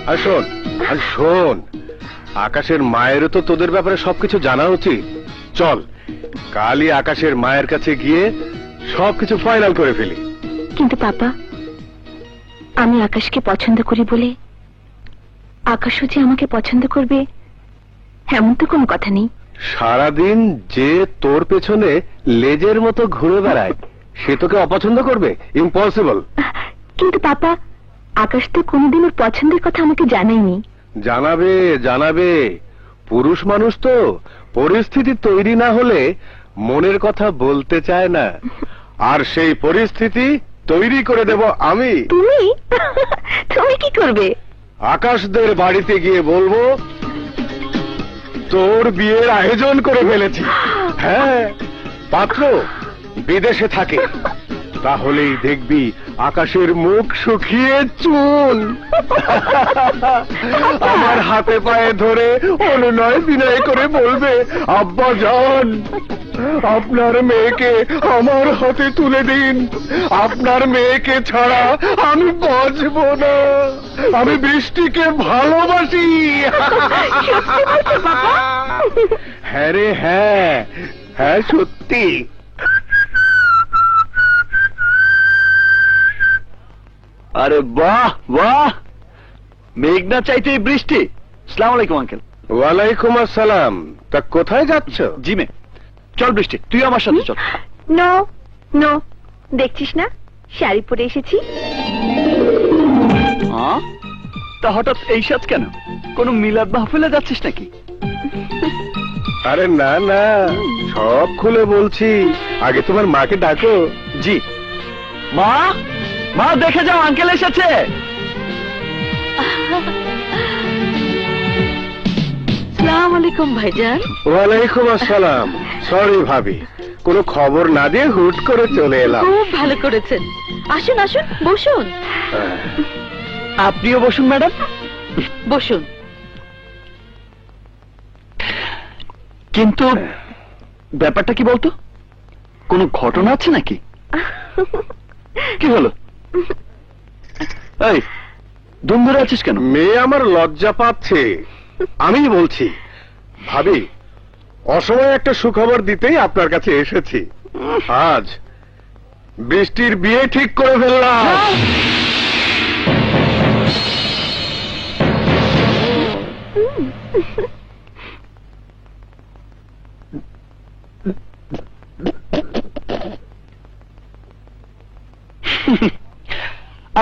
আর শোন, আর শোন, আকাশের মায়েরও তো তোদের ব্যাপারে সবকিছু জানা উচিত। চল কালই আকাশের মায়ের কাছে গিয়ে সবকিছু ফাইনাল করে ফেলি। কিন্তু পাপা, আমি আকাশকে পছন্দ করি বলে আকাশও যে আমাকে পছন্দ করবে এমন তো কোনো কথা নেই। সারাদিন যে তোর পেছনে লেজের মতো ঘুরে বেড়ায় সে তোকে অপছন্দ করবে? ইম্পসিবল। কিন্তু পাপা, আকাশ তো কোনোদিন ওর পছন্দের কথা আমাকে জানায়নি। জানাবে জানাবে, পুরুষ মানুষ তো পরিস্থিতি তৈরি না হলে মনের কথা বলতে চায় না, আর সেই পরিস্থিতি তৈরি করে দেব আমি। তুমি? তুমি কি করবে? আকাশদের বাড়িতে গিয়ে বলবো তোর বিয়ের আয়োজন করে ফেলেছি। হ্যাঁ, পাত্র বিদেশে থাকে, তাহলেই দেখবি আকাশের মুখ শুকিয়ে চুন। আমার হাতে পায়ে ধরে অনুনয় বিনয় করে বলবে, আব্বা জান, আপনার মেয়েকে আমার হাতে তুলে দিন, আপনার মেয়েকে ছাড়া আমি বাঁচব না, আমি বৃষ্টিকে ভালোবাসি। হ্যাঁ রে, হ্যাঁ হ্যাঁ, সত্যি। আরে বাহ বাহ, মেঘনা চাইতেই বৃষ্টি। আসসালামু আলাইকুম আঙ্কেল। ওয়ালাইকুম আসসালাম। তা কোথায় যাচ্ছ? জিমে। চল বৃষ্টি, তুই আমার সাথে চল। নো নো, দেখছিস না শাড়ি পরে এসেছি। তা হঠাৎ এই সাজ কেন? কোন মিলাদ মাহফিলে যাচ্ছিস নাকি? আরে না না, সব খুলে বলছি, আগে তোমার মাকে ডাকো। জি। মা, মা দেখে যাও, আঙ্কেল এসেছে। আসসালামু আলাইকুম ভাইজান। ওয়ালাইকুম আসসালাম। সরি ভাবি, কোনো খবর না দিয়ে হুট করে চলে এলাম। খুব ভালো করেছেন। আসুন আসুন, বসুন। আপনিও বসুন ম্যাডাম। বসুন। কিন্তু ব্যাপারটা কি বলতো? কোনো ঘটনা আছে নাকি? কি হলো? এই দুম ধরে আছিস কেন? মেয়ে আমার লজ্জা পাচ্ছে। আমি বলছি ভাবি, অসময়ে একটা সুখবর দিতেই আপনার কাছে এসেছি। আজ বৃষ্টির বিয়ে ঠিক করে ফেললাম।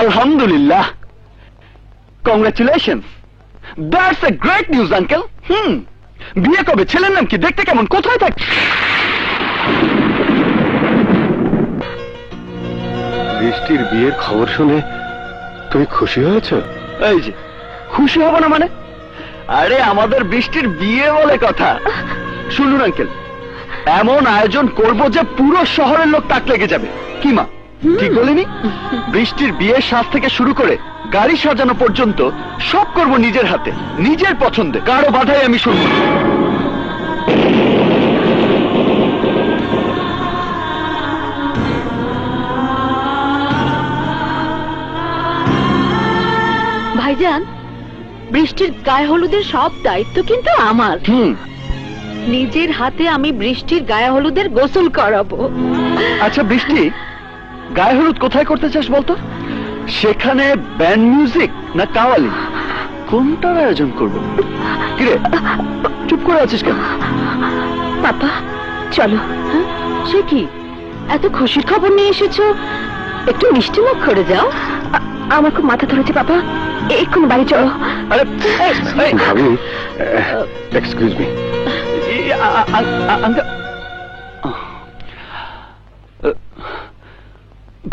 আলহামদুলিল্লাহ, congratulation, that's a great news uncle. বিয়ে কবে? ছেলের নাম কি? দেখতে কেমন? কোথায় থাকে? বৃষ্টির বিয়ের খবর শুনে তুমি খুশি হয়েছ? এই যে খুশি হব না মানে? আরে আমাদের বৃষ্টির বিয়ে বলে কথা। শুনুন আঙ্কেল, এমন আয়োজন করব যে পুরো শহরের লোক তাক লেগে যাবে। কি মা, ঠিক বলিনি? বৃষ্টির বিয়ের সাজ থেকে শুরু করে গাড়ি সাজানো পর্যন্ত সব করব নিজের হাতে, নিজের পছন্দে, কারো বাধাই আমি শুনব না। ভাইজান, বৃষ্টির গায়ে হলুদের সব দায়িত্ব কিন্তু আমার। নিজের হাতে আমি বৃষ্টির গায়ে হলুদের গোসল করাবো। আচ্ছা বৃষ্টি, গায়ে হলুদ কোথায় করতে চাস বলতো? সেখানে ব্যান্ড মিউজিক না কাওয়ালি, কোনটার আয়োজন করবো? কিরে চুপ করে আছিস কেন? পাপা চলো। সে কি, এত খুশির খবর নিয়ে এসেছো, একটু মিষ্টি মুখ করে যাও। আমার খুব মাথা ধরেছে পাপা, এক্ষুনি বাড়ি চলো। আরে ভাবি, এক্সকিউজ মি।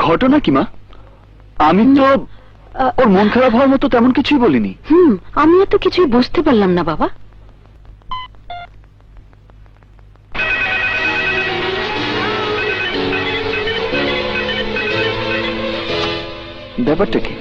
ঘটনা কি মা? আমি তো ওর মন খারাপ হওয়ার মতো তেমন কিছুই বলিনি। আমিও তো কিছুই বুঝতে পারলাম না বাবা। ব্যাপারটা কি?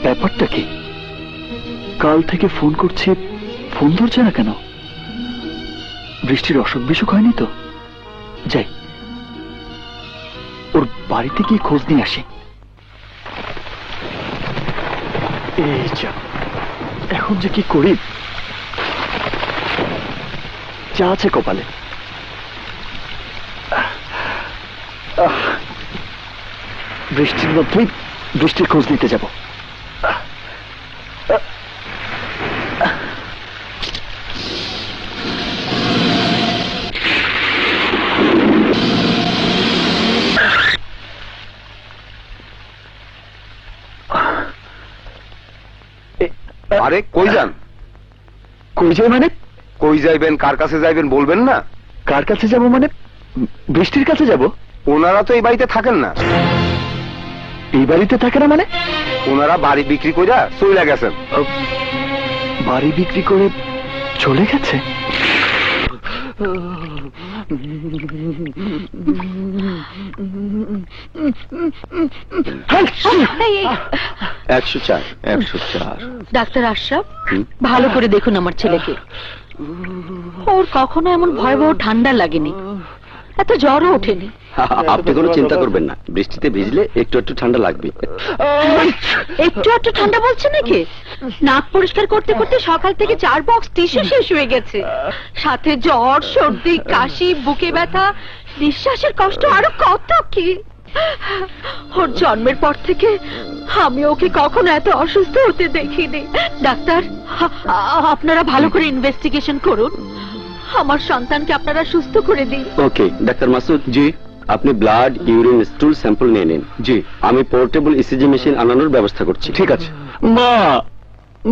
ব্যাপারটা কি? কাল থেকে ফোন করছি, ফোন ধরছে না কেন? বৃষ্টির অসুখ বিসুখ হয়নি তো? যাই, ওর বাড়িতে গিয়ে খোঁজ নিয়ে আসি। এই যা, এখন যে কি করি? যা আছে কপালে। বৃষ্টির মধ্যেই বৃষ্টির খোঁজ নিতে যাব। আরে কই যান? কই যাই মানে? কই যাইবেন, কার কাছে যাইবেন বলবেন না? কার কাছে যাব মানে? বৃষ্টির কাছে যাব। ওনারা তো এই বাড়িতে থাকেন না। এই বাড়িতে থাকে না মানে? ওনারা বাড়ি বিক্রি কইরা চলে গেছেন। বাড়ি বিক্রি করে চলে গেছে? ডাক্তার আশরাফ, ভালো করে দেখুন আমার ছেলেকে। ওর কখনো এমন ভয়াবহ ঠান্ডা লাগেনি, এত জ্বরও ওঠেনি। আপনি কোনো চিন্তা করবেন না, বৃষ্টিতে ভিজলে একটু একটু ঠান্ডা লাগবে। একটু একটু ঠান্ডা বলছে নাকি? নাক পরিষ্কার করতে করতে সকাল থেকে 4 বক্স টিস্যু শেষ হয়ে গেছে, সাথে জ্বর, সর্দি, কাশি, বুকে ব্যথা, নিঃশ্বাসের কষ্ট, আরো কত কি। ওর জন্মের পর থেকে আমি ওকে কখনো এত অসুস্থ হতে দেখিনি। ডাক্তার, আপনারা ভালো করে ইনভেস্টিগেশন করুন, আমার সন্তানকে আপনারা সুস্থ করে দিন। ওকে ডাক্তার মাসুদ, জি। আপনি ব্লাড, ইউরিন, স্টুল স্যাম্পল নিয়ে নিন। জি। আমি পোর্টেবল ইসিজি মেশিন আনানোর ব্যবস্থা করছি। ঠিক আছে। মা,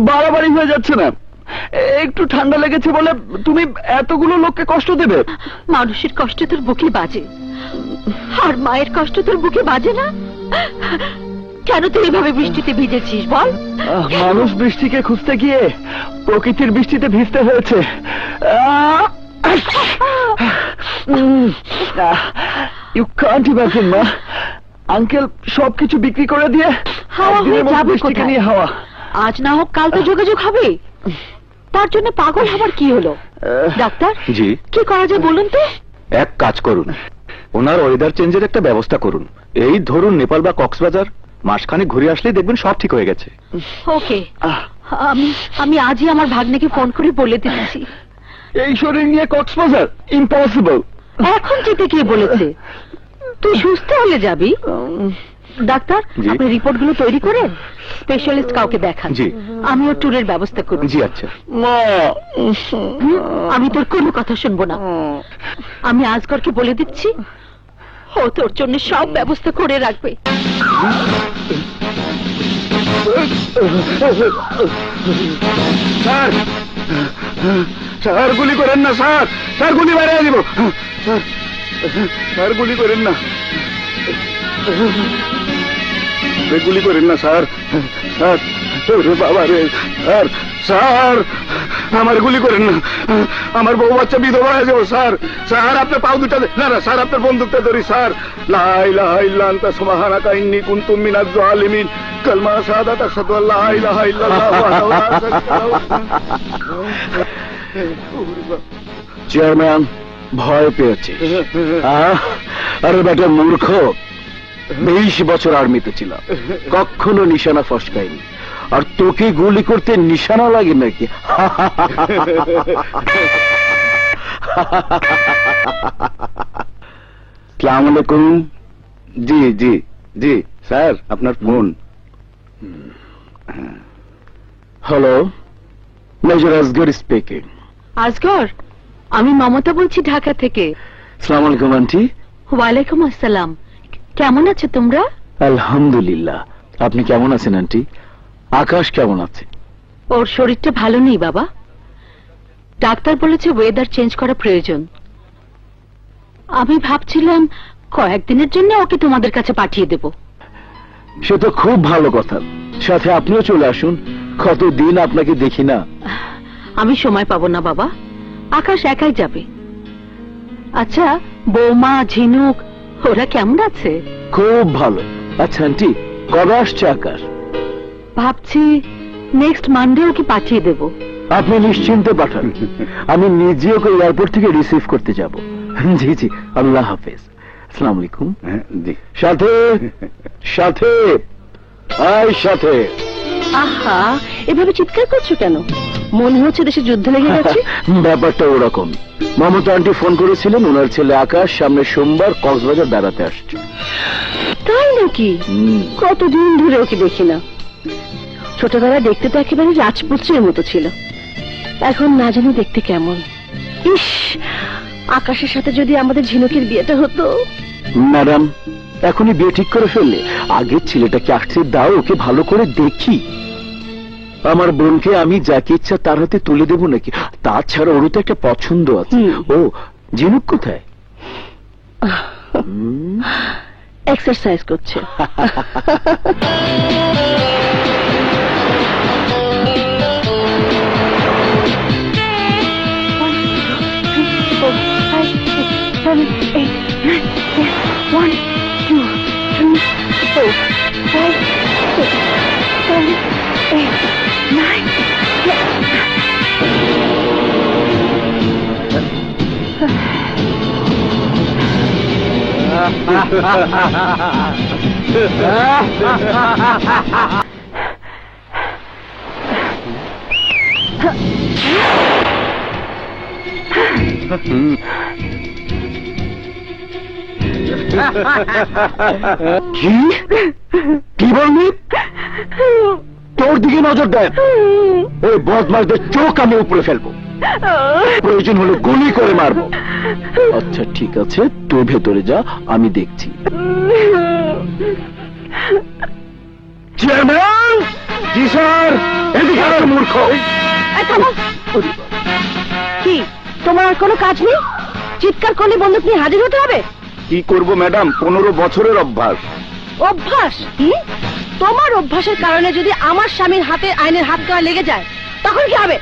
বাড়াবাড়ি হয়ে যাচ্ছে না? একটু ঠান্ডা লেগেছে বলে তুমি এতগুলো লোককে কষ্ট দেবে? মানুষের কষ্ট তোর বুকে বাজে, আর মায়ের কষ্ট তোর বুকে বাজে না? কেন তুই এভাবে বৃষ্টিতে ভিজেছিস বল? মানুষ বৃষ্টিকে খুঁজতে গিয়ে প্রকৃতির বৃষ্টিতে ভিজতে হয়েছে। ইউ কান্ট ইমাজিন মা, আঙ্কেল সবকিছু বিক্রি করে দিয়ে হাওয়া হয়ে যাবে বৃষ্টিকে কোথায়? নিয়ে হাওয়া। আজ না হোক কাল তো যোগাযোগ হবে, তার জন্য পাগল হবার কি হলো? ডাক্তার, জি। কি করা যায় বলুন তো? এক কাজ করুন, ওনার ওয়েদার চেঞ্জের একটা ব্যবস্থা করুন। এই ধরুন নেপাল বা কক্সবাজার মাসখানেক ঘুরে আসলেই দেখবেন সব ঠিক হয়ে গেছে। ওকে, আমি আজই আমার ভাগ্নেকে ফোন করে বলে দিচ্ছি। এই শরীর নিয়ে কক্সবাজার ইম্পসিবল। এখন যেতে কে বলেছে? তুই সুস্থ হলে যাবি। ডাক্তার, জি। আপনি রিপোর্টগুলো তৈরি করে স্পেশালিস্ট কাউকে দেখান। জি। আমি ওর ট্যুরের ব্যবস্থা করব। জি আচ্ছা। মা, আমি তোর কোনো কথা শুনবো না। আমি আজগরকে বলে দিচ্ছি, ও তোর জন্য সব ব্যবস্থা করে রাখবে। স্যার, স্যার গুলি করেন না স্যার, স্যার গুলি বাড়িয়ে দিব স্যার, স্যার গুলি করেন না, গুলি করেন না স্যার, স্যার, ওরে বাবা রে, স্যার, স্যার আমার গুলি করেন না, আমার বউ বাচ্চা বিধবা হয়ে যাবো স্যার, স্যার আপনার পাও দুটা না না স্যার, আপনার বন্দুকটা ধরি স্যার। লা ইলাহা ইল্লা আনতা সুবহানাকা ইন্নী কুনতু মিনাজ জালিমিন, কালমা শাহাদাত আশহাদু আল্লা ইলাহা ইল্লাল্লাহ ওয়াহদাহু লা শারীকা লাহু। চেয়ারম্যান ভয় পেয়েছে? আরে বেটা মূর্খ, 20 বছর আর্মিতে ছিলাম, কখনো নিশানা ফসকাইনি, আর তোকে গুলি করতে নিশানা লাগে নাকি? আসসালামু আলাইকুম। জি জি জি স্যার, আপনার phone. Hello, major Asgar speaking. Asgar, আমি মমতা বলছি ঢাকা থেকে। আসসালামু আলাইকুম আন্টি। ওয়ালাইকুম আসসালাম। কেমন আছো তোমরা? আলহামদুলিল্লাহ। আপনি কেমন আছেন আন্টি? আকাশ কেমন আছে? ওর শরীরটা ভালো নেই বাবা, ডাক্তার বলেছে ওয়েদার চেঞ্জ করা প্রয়োজন। আমি ভাবছিলাম কয়েকদিনের জন্য ওকে তোমাদের কাছে পাঠিয়ে দেব। সে তো খুব ভালো কথা, সাথে আপনিও চলে আসুন, কতদিন আপনাকে দেখি না। আমি সময় পাবো না বাবা, আকাশ একাই যাবে। আচ্ছা, বৌমা, ঝিনুক ওরা কেমন আছে? খুব ভালো। আচ্ছা আন্টি, কবে আসছে আকাশ? ভাবছি নেক্সট মানডে ওকে পাঠিয়ে দেব। আপনি নিশ্চিন্তে পাঠান, আমি নিজে ওকে এয়ারপোর্ট থেকে রিসিভ করতে যাব। জি জি, আল্লাহ হাফেজ। আসসালামু আলাইকুম। সাথে সাথে আয় সাথে। আহা, এভাবে চিৎকার করছো কেন? মনে হচ্ছে দেশে যুদ্ধ লেগে গেছে। ব্যাপারটা ওরকম। মমতা আন্টি ফোন করেছিলেন, ওনার ছেলে আকাশ সামনে সোমবার কক্সবাজার বেড়াতে আসছে। তাই নাকি? কতদিন ধরে ওকে দেখি না। ছোটবেলায় দেখতে তো একেবারে রাজপুত্রের মতো ছিল, এখন না জানি দেখতে কেমন। ইস, আকাশের সাথে যদি আমাদের ঝিনুকের বিয়েটা হতো। ম্যাডাম, এখনই বিয়ে ঠিক করে ফেললে? আগের ছেলেটাকে আসতে দাও, ওকে ভালো করে দেখি। আমার বোনকে আমি যাকে ইচ্ছা তার হাতে তুলে দেবো নাকি? তাছাড়া ওরও তো একটা পছন্দ আছে। ও, ঝিনুক কোথায়? এক্সারসাইজ করছে। কি বললি? তোর দিকে নজর দেন, ওই বদমাশদের চোখ আমি উপরে ফেলবো, প্রয়োজন হলে গুলি করে মারবো। আচ্ছা ঠিক আছে, তুই ভেতরে যা, আমি দেখছি। চেয়ারম্যান! জি স্যার। এদিকে আসো মূর্খ। কি, তোমার আর কোনো কাজ নেই? চিৎকার করলে বন্দুক নিয়ে হাজির হতে হবে? কি করব ম্যাডাম, 15 বছরের অভ্যাস। অভ্যাস? তোমার অভ্যাসের কারণে যদি আমার স্বামীর হাতে আইনের হাত করা লেগে যায়, তখন কি হবে?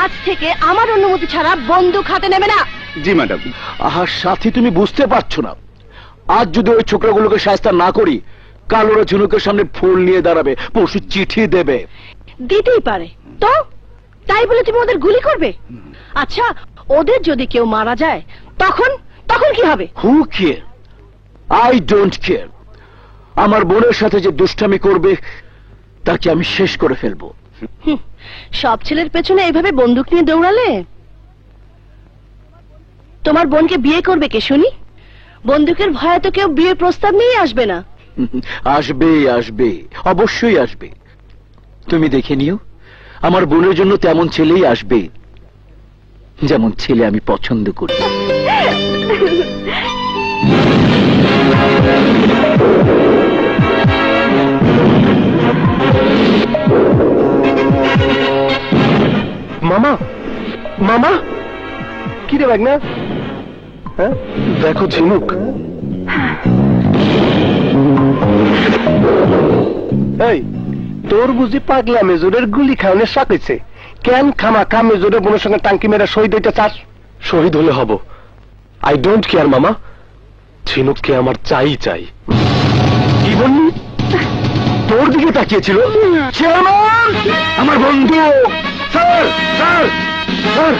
আজ থেকে আমার অনুমতি ছাড়া বন্দুক হাতে নেবে না। জি ম্যাডাম। আহার সাথী, তুমি বুঝতে পারছো না, আজ যদি ওই ছোকরাগুলোকে শায়েস্তা না করি, কাল ওরা ঝিনুকের সামনে ফুল নিয়ে দাঁড়াবে, পরশু চিঠি দেবে। দিতেই পারে তো, তাই বলে তুমি ওদের গুলি করবে? আচ্ছা, ওদের যদি কেউ মারা যায়, তখন তখন কি হবে? হু কেয়ার? I don't care. আমার বোনের সাথে যে দুষ্টামি করবে, তাকে আমি শেষ করে ফেলবো। সব ছেলের পেছনে এইভাবে বন্দুক নিয়ে দৌড়ালে তোমার বোনকে বিয়ে করবে কে শুনি? বন্দুকের ভয়ে তো কেউ বিয়ে প্রস্তাব নিয়ে আসবে না। আসবে আসবে, অবশ্যই আসবে। তুমি দেখে নিও, আমার বোনের জন্য তেমন ছেলেই আসবে, যেমন ছেলে আমি পছন্দ করি। মামা, মামা, কি রে বাগনা? হ্যাঁ, দেখো ঝিনুক। এই, তোর বুঝি পাগলা মেজরের গুলি খাওয়ানোর শখ হয়েছে? কেন খামাখা মেজরের বোনের সঙ্গে টাঙ্কি মেরে শহীদ হইতে চাস? শহীদ হলে হব, আই ডোন্ট কেয়ার মামা। ঝিনুককে আমার চাই চাই। কি বললি? তোর দিকে তাকিয়েছিল? চেয়ারম্যান, আমার বন্ধু। Sir sir sir.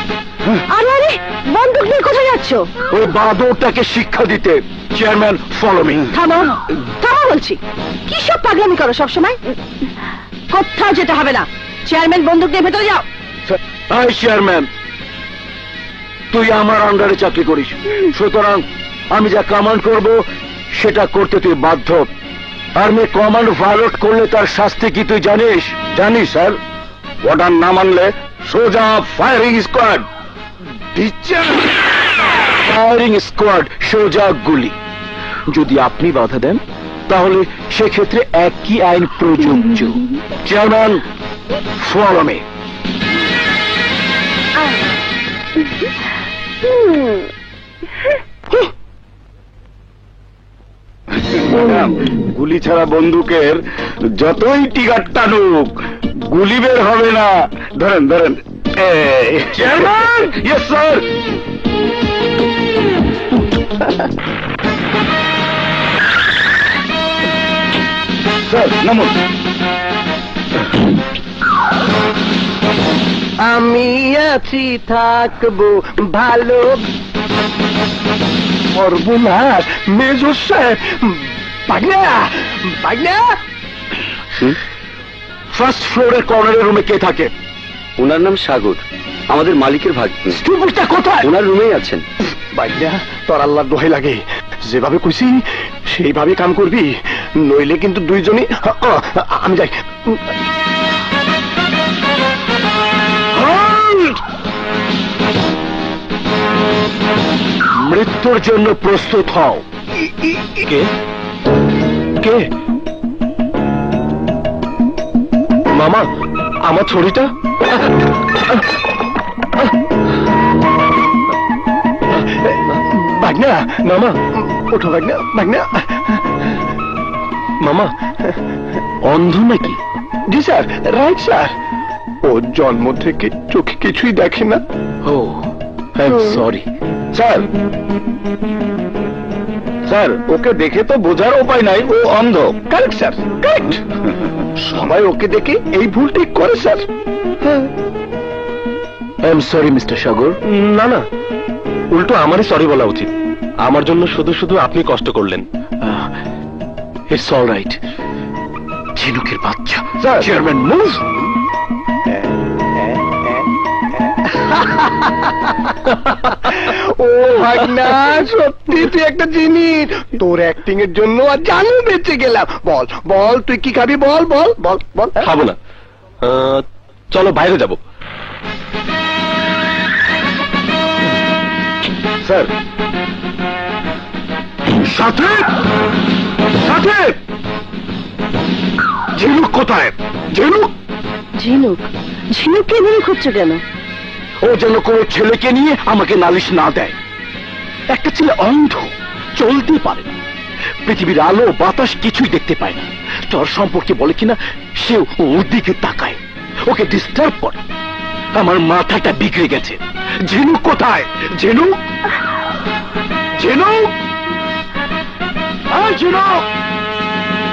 আরে আরে, বন্দুক নিয়ে কোথায় যাচ্ছ? ওই বাদরটাকে শিক্ষা দিতে। Chairman, follow me. থামো, থামো বলছি। কি সব পাগলামি করো সবসময়? কোথাও যেতে হবে না। চেয়ারম্যান, বন্দুক নিয়ে ভেতরে যাও। আই চেয়ারম্যান, তুই আমার আন্ডারে চাকরি করিস, সুতরাং আমি যা কমান্ড করব সেটা করতে তুই বাধ্য। আর মেয়ে কমান্ড ভায়োলেট করলে তার শাস্তি কি তুই জানিস? জানিস স্যার, অর্ডার না মানলে সোজা ফায়ারিং স্কোয়াড। ফায়ারিং স্কোয়াড, সোজা গুলি। যদি আপনি বাধা দেন, তাহলে সেক্ষেত্রে একই আইন প্রযোজ্য। Chairman, follow me. গুলি ছাড়া বন্দুকের যতই টিগার টানুক, গুলি বের হবে না। ধরেন ধরেন। Chairman, yes sir. স্যার নামুন। আমি আছি থাকবো ভালো। সর্বনাশ, মেজর সাহেব! বাগনা, বাগনা! ফার্স্ট ফ্লোরের কর্নারের রুমে কে থাকে? ওনার নাম সাগর, আমাদের মালিকের ভাগ্নি। স্টুপিডটা কোথায়? ওনার রুমেই আছেন। বাগনা, তোর আল্লাহর দোহাই লাগে, যেভাবে কইছি সেইভাবে কাম করবি, নইলে কিন্তু দুইজনই। আমি যাই। মৃত্যুর জন্য প্রস্তুত হও। কে কে? মামা, আমার ছড়িটা। বাগনা, মামা ওঠো। বাগনা, বাগনা। মামা অন্ধ নাকি? জি স্যার, রাইট স্যার। ও জন্ম থেকে চোখে কিছুই দেখে না। ও I am sorry sir. Sir, ওকে দেখে তো বোঝার উপায় নাই ও অন্ধ। Correct sir, correct. সবাই ওকে দেখে এই ভুল ঠিক করে স্যার। I am sorry mister Sagar. না না, উল্টো আমারই সরি বলা উচিত। আমার জন্য শুধু শুধু আপনি কষ্ট করলেন। It's all right. ঝিনুকের বাচ্চা। Chairman move. ও ভাগনা, সত্যি তুই একটা জিনিস। তোর অ্যাক্টিং এর জন্য আর জানু বেঁচে গেলাম। বল বল, তুই কি খাবি? বল বল বল বল। খাবো না, চলো বাইরে যাব। স্যার, সাথে সাথে ঝিনুক কোথায়? ঝিনুক? ঝিনুক? ঝিনুককে এভাবে খুঁজছো কেন? ও যেন কোনো ছেলেকে নিয়ে আমাকে নালিশ না দেয়। একটা ছেলে অন্ধ, চলতে পারে না, পৃথিবীর আলো বাতাস কিছুই দেখতে পায় না। তোর সম্পর্কে বলে কিনা সে ওর দিকে তাকায়, ওকে ডিস্টার্ব করে। আমার মাথাটা বিগড়ে গেছে। ঝিনুক কোথায়? ঝিনুক, ঝিনুক, ঝিনুক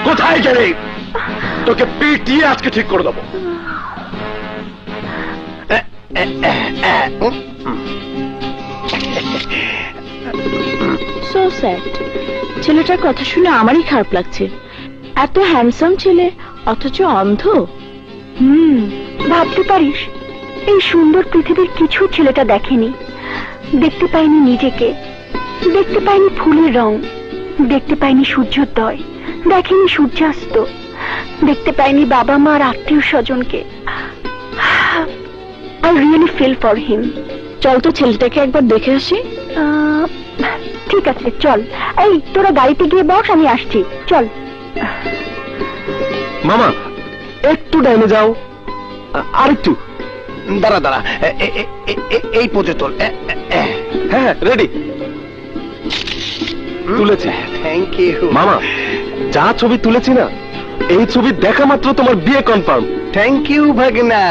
কোথায় গেলে? তোকে পিটিয়ে আজকে ঠিক করে দেবো। So sad. ছেলেটার কথা শুনে আমারই খারাপ লাগছে। এত হ্যান্ডসাম ছেলে অথচ অন্ধ। ভাবতে পারিস, এই সুন্দর পৃথিবীর কিছু ছেলেটা দেখেনি। দেখতে পায়নি নিজেকে, দেখতে পায়নি ফুলের রং, দেখতে পায়নি সূর্যোদয়, দেখেনি সূর্যাস্ত, দেখতে পায়নি বাবা মার আত্মীয় স্বজনকে। I really feel for him. চল তো ছেলেটাকে একবার দেখে আসি। ঠিক আছে চল। এই তোরা গাড়িতে গিয়ে বস, আমি আসছি। চল। মামা একটু ডাইনে যাও, আরেকটু। দাঁড়া দাঁড়া, এই পোজে তোল। হ্যাঁ রেডি, তুলেছি। থ্যাংক ইউ মামা। যা ছবি তুলেছি না, এই ছবি দেখা মাত্র তোমার বিয়ে কনফার্ম। থ্যাংক ইউ ভাগনা।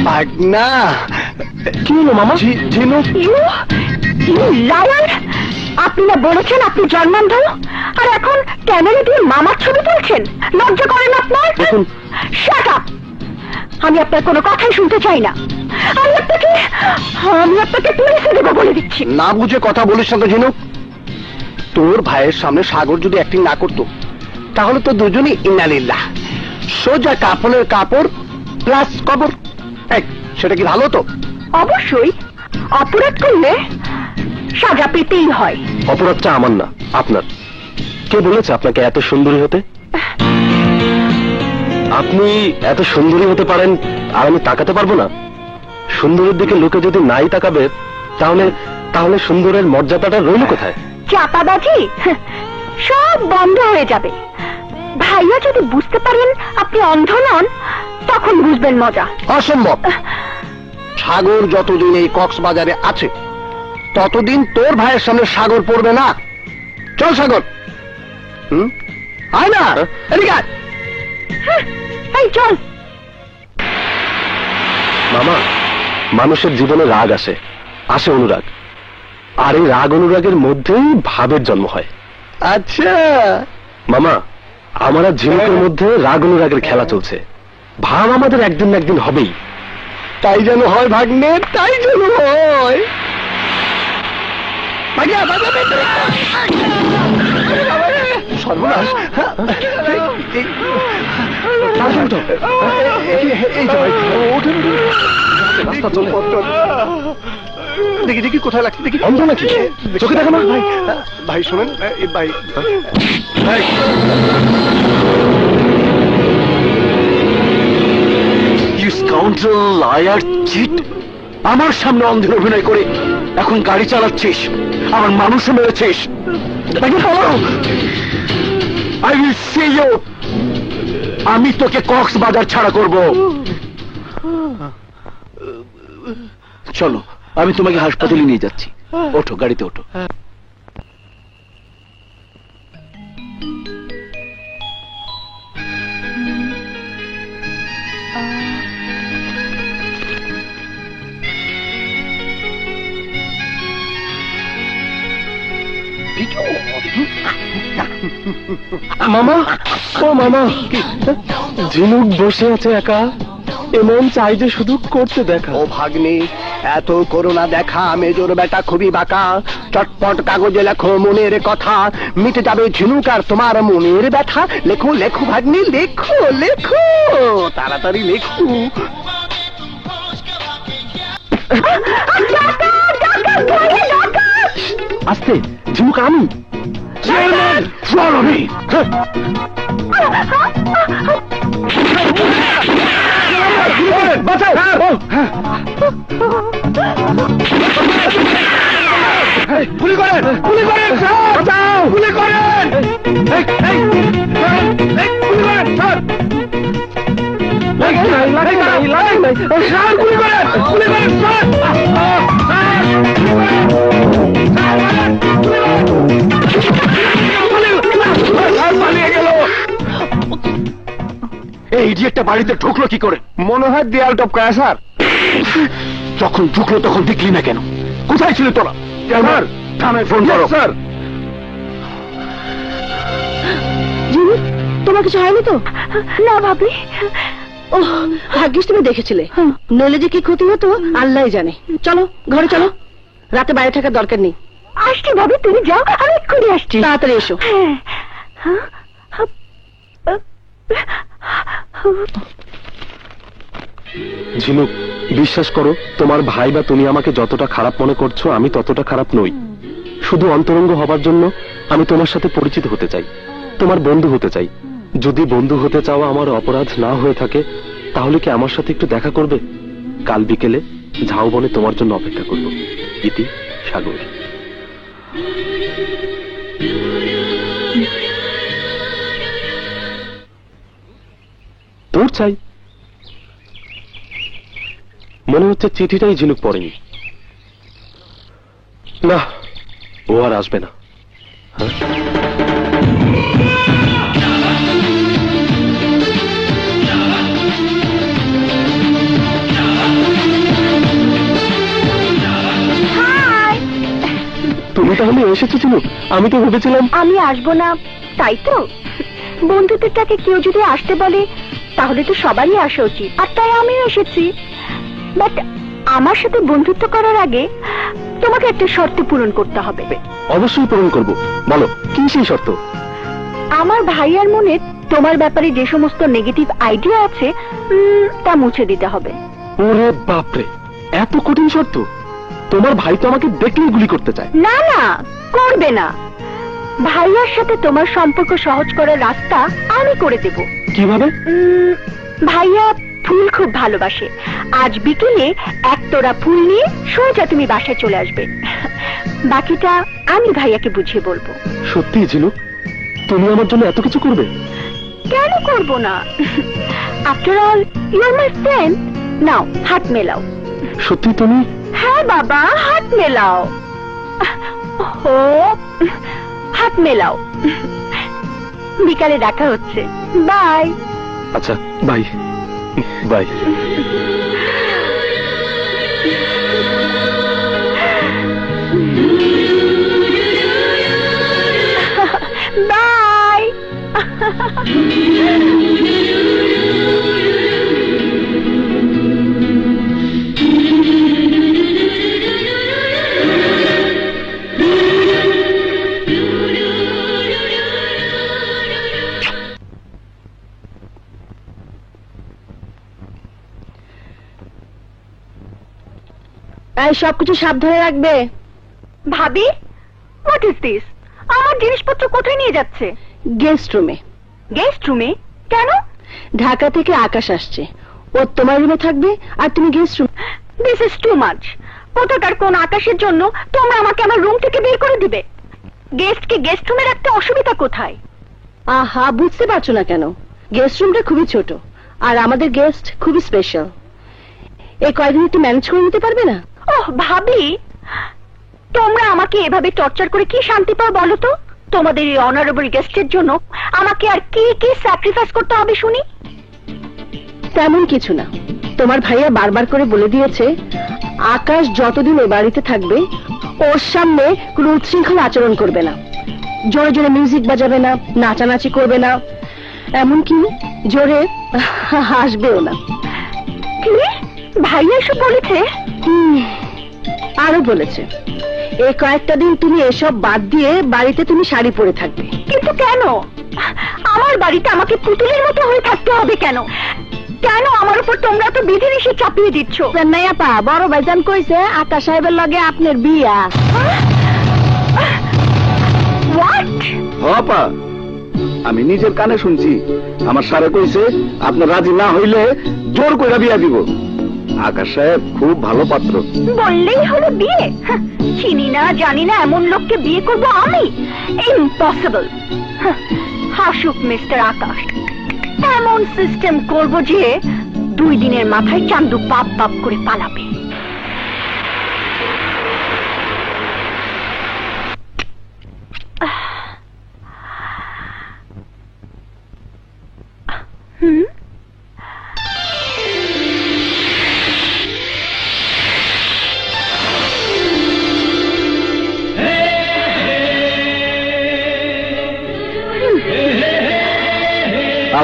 ভাগনা কি হলো মামা? ঝিনুক। আপনি না বলেছেন আপনি জন্মান্ধ, আর এখন ক্যামেরা দিয়ে মামার ছবি তুলছেন? লজ্জা করেন আপনার? দেখুন, শাট আপ। আমি আপনার কোনো কথাই শুনতে চাই না। আমি আপনাকে পুলিশে দেবো বলে দিচ্ছি। না বুঝে কথা বলিস না তো ঝিনুক। তোর ভাইয়ের সামনে সাগর যদি অ্যাক্টিং না করতো, তাহলে তো দুজনই ইন্নালিল্লাহ। সোজা কাপড়ের কাপড় প্লাস কবর। সেটা কি ভালো তো? অবশ্যই, অপরাধ করলে সাজা পেতেই হয়। অপরাধটা আমার না, আপনার। কে বলেছে আপনাকে এত সুন্দরী হতে? আপনি এত সুন্দরী হতে পারেন আর আমি তাকাতে পারবো না? সুন্দরের দিকে লোকে যদি নাই তাকাবে, তাহলে তাহলে সুন্দরের মর্যাদাটা রইল কোথায়? চাপাবাজি সব বন্ধ হয়ে যাবে। ভাইয়া যদি বুঝতে পারেন আপনি অন্ধ নন, তখন বুঝবেন মজা। অসম্ভব। সাগর যতদিন এই কক্সবাজারে আছে, ততদিন তোর ভাইয়ের সামনে সাগর পড়বে না। চল সাগর। আয় না, এদিকে আয়। এই চল। মামা, মানুষের জীবনে রাগ আসে, আসে অনুরাগ, আর এই রাগ অনুরাগের মধ্যেই ভাবের জন্ম হয়। আচ্ছা মামা, আমার আর ঝিনুকের মধ্যে রাগ অনুরাগের খেলা চলছে। ভাব আমাদের একদিন না একদিন হবেই। তাই যেন হয় ভাগ্নে, তাই যেন হয়। সর্বনাশ। রাস্তা চলে, দেখি দেখি কোথায় লাগছে, দেখি অন্ধ নাকি? চোখে দেখো না? ভাই, ভাই শোনেন, ভাই You scoundrel, liar, cheat! আমার সামনে অন্ধের অভিনয় করে এখন গাড়ি চালাচ্ছিস, আমার মানুষও মেরেছিস। I will see you! আমি তোকে কক্সবাজার ছাড়া করব। চলো, আমি তোমাকে হাসপাতালে নিয়ে যাচ্ছি। ওঠো, গাড়িতে ওঠো। মামা, ও মামা, ঝিনুক বসে আছে একা, এমন চাই যে শুধু করতে দেখা। ও ভাগ্নে, এত করোনা দেখা মেজর বেটা খুবই বাঁকা। চটপট কাগজে লেখো মনের কথা, মিটে যাবে ঝিনুক আর তোমার মনের ব্যথা। লেখো লেখো ভাগ্নে, লেখো লেখো, তাড়াতাড়ি লেখো। আস্তে, ঝিনুক আমি। গুলি করেন, গুলি করেন, বাঁচাও, গুলি করেন, গুলি করেন, স্যার, গুলি করেন, গুলি করেন, স্যার, পালিয়ে গেল। এই ইডিয়েটটা বাড়িতে ঢুকলো কি করে? মনে হয় দেয়াল টপকায় স্যার। যখন ঢুকলো তখন দেখলি না কেন? কোথায় ছিল তোরা? স্যার, থানায় ফোন করো। স্যার, তোমার কিছু হয়নি তো? না ভাবি। ও, ভাগ্যিস তুমি দেখেছিলে, নইলে যে কি ক্ষতি হতো আল্লাহই জানে। চলো ঘরে চলো, রাতে বাইরে থাকার দরকার নেই। আসছি ভাবি, তুমি যাও, আমি এক্ষুনি আসছি। তাড়াতাড়ি এসো। ঝিনুক, বিশ্বাস করো, তোমার ভাই বা তুমি আমাকে যতটা খারাপ মনে করছো আমি ততটা খারাপ নই। শুধু অন্তরঙ্গ হবার জন্য আমি তোমার সাথে পরিচিত হতে চাই, তোমার বন্ধু হতে চাই। যদি বন্ধু হতে চাওয়া আমার অপরাধ না হয়ে থাকে, তাহলে কি আমার সাথে একটু দেখা করবে? কাল বিকেলে ঝাউবনে তোমার জন্য অপেক্ষা করব। ইতি, সাগর। তোর চাই? মনে হচ্ছে চিঠিটাই ঝিনুক পড়েনি। না, ও আর আসবে না। তুমি তাহলে এসেছো ঝিনুক? আমি তো ভেবেছিলাম আমি আসবো না, তাই তো? বন্ধুত্বটাকে কেউ যদি আসতে বলে তাহলে তো সবারই আসা উচিত, আর তাই আমিও এসেছি। বাট আমার সাথে বন্ধুত্ব করার আগে তোমাকে একটা শর্ত পূরণ করতে হবে। অবশ্যই পূরণ করব। বলো, কি সেই শর্ত? আমার ভাইয়ার মনে তোমার ব্যাপারে যে সমস্ত নেগেটিভ আইডিয়া আছে তা মুছে দিতে হবে। ওরে বাপরে, এত কঠিন শর্ত! তোমার ভাই তো আমাকে দেখলেই গুলি করতে চায়। না না, করবে না। ভাইয়ার সাথে তোমার সম্পর্ক সহজ করার রাস্তা আমি করে দেব। কিভাবে? ভাইয়া ফুল খুব ভালোবাসে। আজ বিকেলে এক তোড়া ফুল নিয়ে সোজা তুমি বাসায় চলে আসবে। বাকিটা আমি ভাইয়াকে বুঝিয়ে বলবো। সত্যি ঝিনুক, তুমি আমার জন্য এত কিছু করবে? কেন করব না? After all you are my friend. নাও হাত মেলাও। সত্যি তুমি? হ্যাঁ বাবা, হাত মেলাও। ও, হাত মেলাও। বিকালে দেখা হচ্ছে। বাই। আচ্ছা, বাই বাই। বাই। এই সবকিছু সাবধানে রাখবে। ভাবি, হোয়াট ইজ দিস? আমার জিনিসপত্র কোথায় নিয়ে যাচ্ছে? গেস্ট রুমে। গেস্ট রুমে? কেন? ঢাকা থেকে আকাশ আসছে, ও তোমার রুমে থাকবে আর তুমি guest room. This is too much. কোথাকার কোন আকাশের জন্য তোমরা আমাকে আমার রুম থেকে বের করে দিবে? গেস্টকে গেস্ট রুমে রাখতে অসুবিধা কোথায়? আহা, বুঝতে পারছো না কেন? গেস্ট রুমটা খুবই ছোট আর আমাদের গেস্ট খুবই স্পেশাল। এই কয়দিন একটু ম্যানেজ করে নিতে পারবে না? ওহ ভাবি, তোমরা আমাকে এভাবে টর্চার করে কি শান্তি পাও বলো তো? তোমাদের এই অনারেবল গেস্টের জন্য আমাকে আর কি কি স্যাক্রিফাইস করতে হবে শুনি? তেমন কিছু না। তোমার ভাইয়া বারবার করে বলে দিয়েছে আকাশ যতদিন এ বাড়িতে থাকবে ওর সামনে কোনো উচ্ছৃঙ্খল আচরণ করবে না, জোরে জোরে মিউজিক বাজাবে না, নাচানাচি করবে না, এমনকি জোরে হাসবেও না। কি ভাইয়া এসব বলেছে? আরো বলেছে এই কয়েকটা দিন তুমি এসব বাদ দিয়ে বাড়িতে তুমি শাড়ি পরে থাকবে। কিন্তু কেন? আমার বাড়িতে আমাকে পুতুলের মতো হয়ে থাকতে হবে কেন? কেন আমার উপর তোমরা তো বিধিনিষেধ চাপিয়ে দিচ্ছ? নাইয়াপা, বড় ভাইজান কইছে আকাশ সাহেবের লগে আপনার বিয়া। হোয়াট? আপা, আমি নিজের কানে শুনছি। আমার সারে কইছে আপনার রাজি না হইলে জোর করে বিয়া দিব। আকাশ সাহেব খুব ভালো পাত্র। বললেই হলো বিয়ে? চিনি না জানি না এমন লোককে বিয়ে করব আমি? ইম্পসিবল। হাসুক মিস্টার আকাশ, এমন সিস্টেম করব যে 2 দিনের মাথায় চান্দু বাপ বাপ করে পালাবে।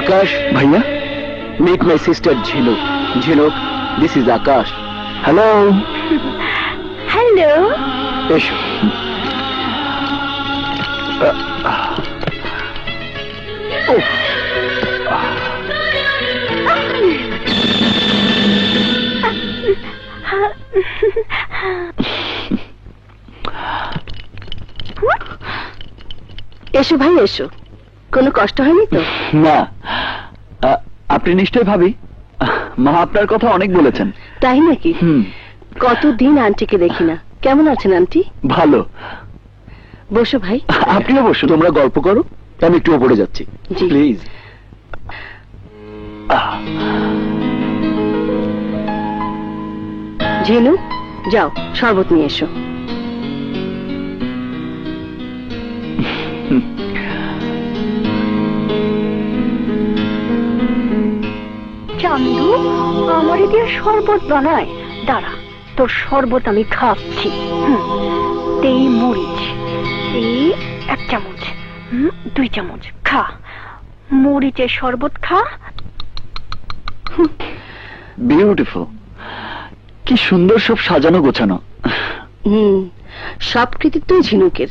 আকাশ ভাইয়া, meet my sister ঝিনুক। ঝিনুক, this is Akash. Hello. Hello. এসো। এসো ভাই এসো, কোনো কষ্ট হয়নি তো? না, আপনি নিশ্চয় ভাবি মা আপনার কথা অনেক বলেছেন। তাই নাকি? কতদিন আন্টিকে দেখি না। কেমন আছেন আন্টি? ভালো। বসো ভাই। আপনিও বসুন। তোমরা গল্প করো, আমি একটু উপরে যাচ্ছি। জি। প্লিজ। ঝিনু, যাও শরবত নিয়ে এসো। চান্দু আমারে দিয়ে শরবত বানায়। দাঁড়া, তোর শরবত আমি খাচ্ছি। এই মরিচ, এই 1 চামচ, 2 চামচ খা। মরিচের শরবত খা। বিউটিফুল। কি সুন্দর সব সাজানো গোছানো। সব কৃতিত্বই ঝিনুকের।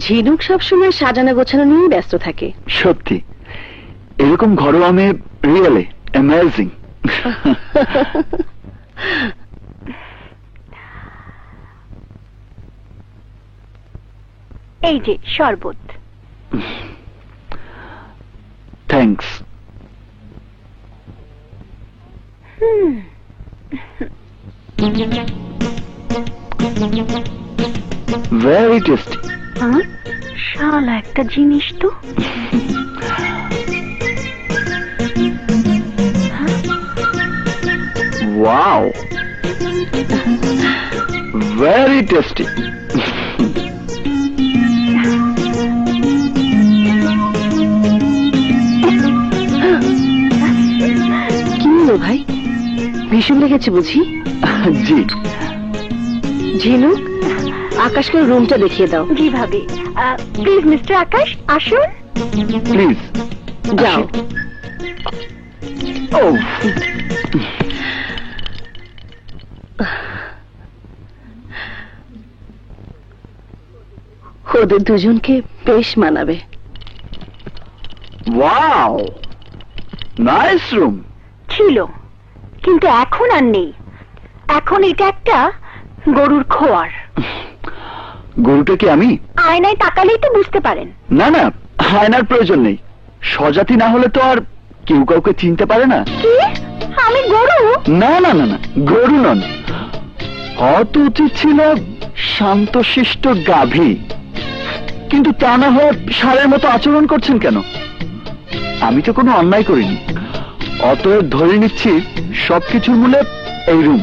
ঝিনুক সবসময় সাজানো গোছানো নিয়ে ব্যস্ত থাকে। সত্যি, এরকম ঘরোয়া মেয়ে রিয়েলি অ্যামেজিং। এই যে শরবত। থ্যাঙ্কস। Very tasty. শালা একটা জিনিস তো। Wow, very tasty. কি হলো ভাই, ভীষণ লেগেছে বুঝি? জি। ঝিনুক, আকাশকে রুমটা দেখিয়ে দাও। জি ভাবি। প্লিজ মিস্টার আকাশ আসুন। প্লিজ যাও। ও ওদের দুজনকে বেশ মানাবে। Wow, nice room. ছিল, কিন্তু এখন আর নেই। এখন এটা একটা গরুর খোয়ার। গরুটা কি আমি? আয়নায় তাকালেই তো বুঝতে পারেন। না না, আয়নার প্রয়োজন নেই। স্বজাতি না হলে তো আর কেউ কাউকে চিনতে পারে না। কি আমি গরু? না না না না, গরু নন। হয়তো উচিত ছিল শান্তশিষ্ট গাভী, কিন্তু তা না হয়ে ষাঁড়ের মতো আচরণ করছেন কেন? আমি তো কোনো অন্যায় করিনি। অতএব ধরে নিচ্ছি সবকিছুর মূলে এই রুম।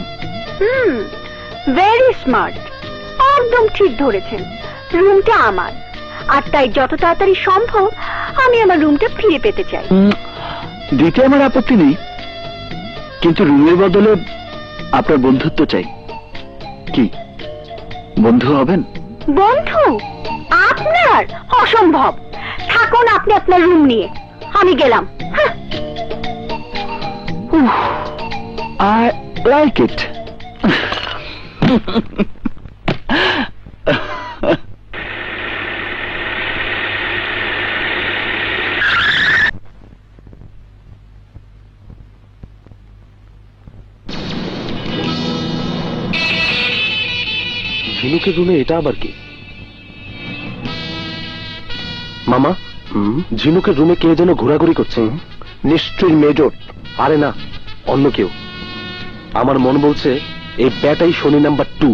ভেরি স্মার্ট, একদম ঠিক ধরেছেন। রুমটা আমার, আর তাই যত তাড়াতাড়ি সম্ভব আমি আমার রুমটা ফিরে পেতে চাই। দিতে আমার আপত্তি নেই, কিন্তু রুমের বদলে আপনার বন্ধুত্ব চাই। কি বন্ধু হবেন? বন্ধু আপনার? অসম্ভব। থাকুন আপনি আপনার রুম নিয়ে, আমি গেলাম। I like it. ঝিনুকের রুমে এটা আবার কি? মামা, ঝিনুকের রুমে কে যেন ঘোরাঘুরি করছে। নিশ্চয়ই মেজর। আরে না, অন্য কেউ। আমার মন বলছে এই ব্যাটাই শনি নাম্বার 2।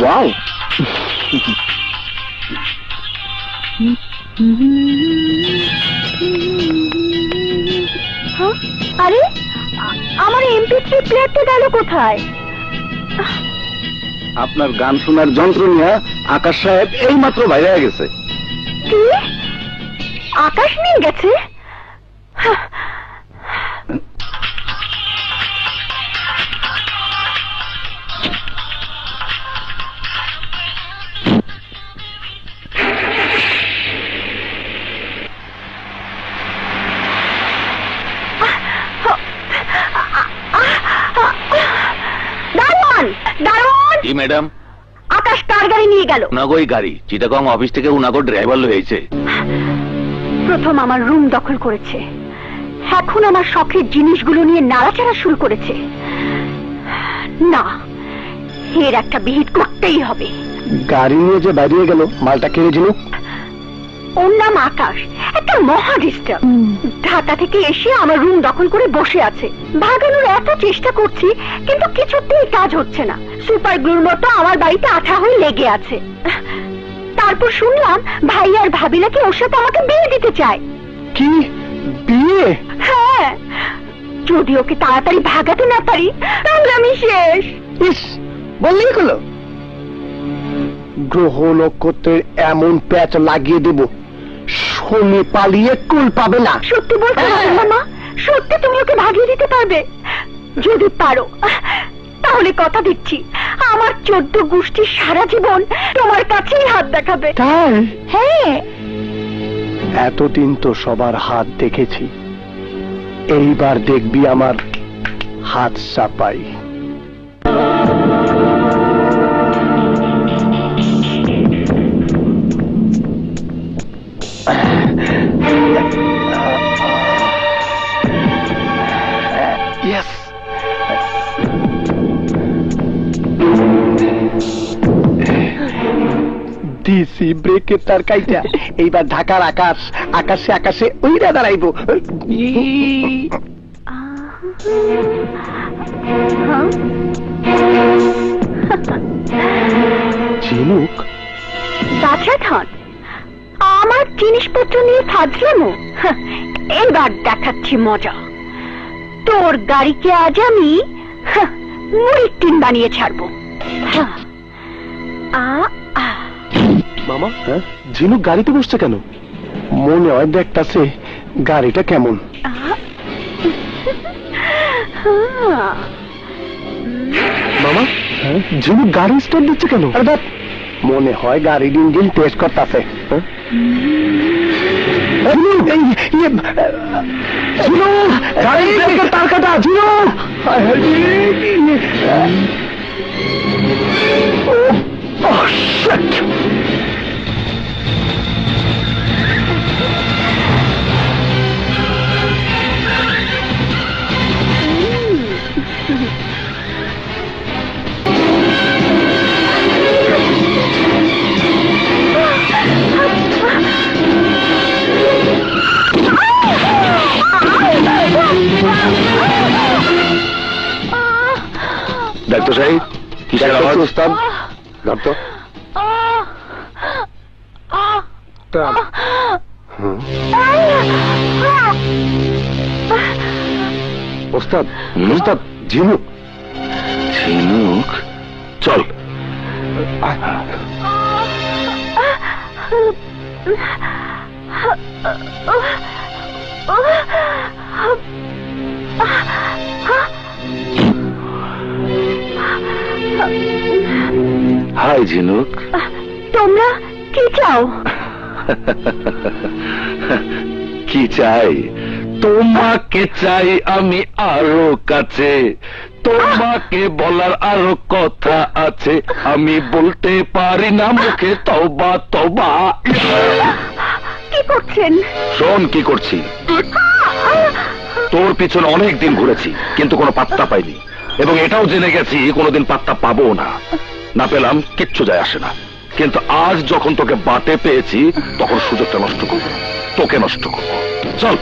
Wow. আরে আমার MP3 প্লেয়ারটা গেল কোথায়? আপনার গান শোনার যন্ত্র নিয়ে আকাশ সাহেব এই মাত্র বাইরে গেছে। কি? আকাশ নিয়ে গেছে? জি ম্যাডাম। আকাশ কার গাড়ি নিয়ে গেল? উনাগোই গাড়ি, চিটাগং অফিস থেকে উনাগো ড্রাইভার লয়েছে। প্রথম আমার রুম দখল করেছে, এখন আমার শখের জিনিসগুলো নিয়ে নাড়াচাড়া শুরু করেছে। না, এর একটা বিহিত করতেই হবে। গাড়ি নিয়ে যে বাইরে গেল, মালটা কেড়ে ঝিনুক। ওর নাম আকাশ, একটা মহা ডিস্টার্ব। ঢাকা থেকে এসে আমার রুম দখল করে বসে আছে। ভাগানোর এত চেষ্টা করছি, কিন্তু কিছুতেই কাজ হচ্ছে না। সুপার গ্লুর মতো আমার বাড়িতে আঠা হয়ে লেগে আছে। তারপর শুনলাম ভাই আর ভাবি নাকি ওর সাথে আমাকে বিয়ে দিতে চায়। কি বিয়ে? হ্যাঁ, যদি ওকে তাড়াতাড়ি ভাগাতে না পারি তাহলে আমি শেষ। ইস, বললেই হলো। গ্রহ নক্ষত্রের এমন প্যাচ লাগিয়ে দেব, শনি পালিয়ে কুল পাবে না। সত্যি বলতে হবে মামা, সত্যি তুমি ওকে ভাগিয়ে দিতে পারবে? যদি পারো তাহলে কথা দিচ্ছি, আমার 14 গোষ্ঠী সারা জীবন তোমার কাছেই হাত দেখাবে। তাই? হ্যাঁ। এতদিন তো সবার হাত দেখেছি, এইবার দেখবি আমার হাত চাপাই। Yes. দিছি ব্রেকের তার কাইটা, এইবার ঢাকার আকাশ আকাশে আকাশে উইরা দাঁড়াইব। ঝিনুক দাছাধন, আমার জিনিসপত্র নিয়ে ফাজলামো? এবার দেখাচ্ছি মজা। তোর গাড়িকে আজ আমি মুড়ির টিন বানিয়ে ছাড়বো। মামা, ঝিনুক গাড়িতে বসছে কেন? মনে হয় দেখতাছে গাড়িটা কেমন। মামা, ঝিনুক গাড়ি স্টার্ট দিচ্ছে কেন? মনে হয় গাড়ির ইঞ্জিন টেস্ট করতেছে। তার কাটা ঝিনুক। ডাক্তার সাহেব, কিসের আওয়াজ? ওস্তাদ, ধরতো। ওস্তাদ, ওস্তাদ, ঝিনুক। ঝিনুক, চল। হাই ঝিনুক। তোমরা কি চাও? কি চাই? তোমাকে চাই আমি আরো কাছে, তোমাকে বলার আরো কথা আছে, আমি বলতে পারি না মুখে। তওবা তওবা। কি করছেন? শোন কি করছি। তোর পিছনে অনেক দিন ঘুরেছি, কিন্তু কোনো পাত্তা পাইনি, এবং এটাও জেনে গেছি কোনোদিন পাত্তা পাবো না। না পেলাম কিচ্ছু যায় আসে না, কিন্তু আজ যখন তোকে বাটে পেয়েছি তখন সুযোগটা নষ্ট করবো, তোকে নষ্ট করবো। চল।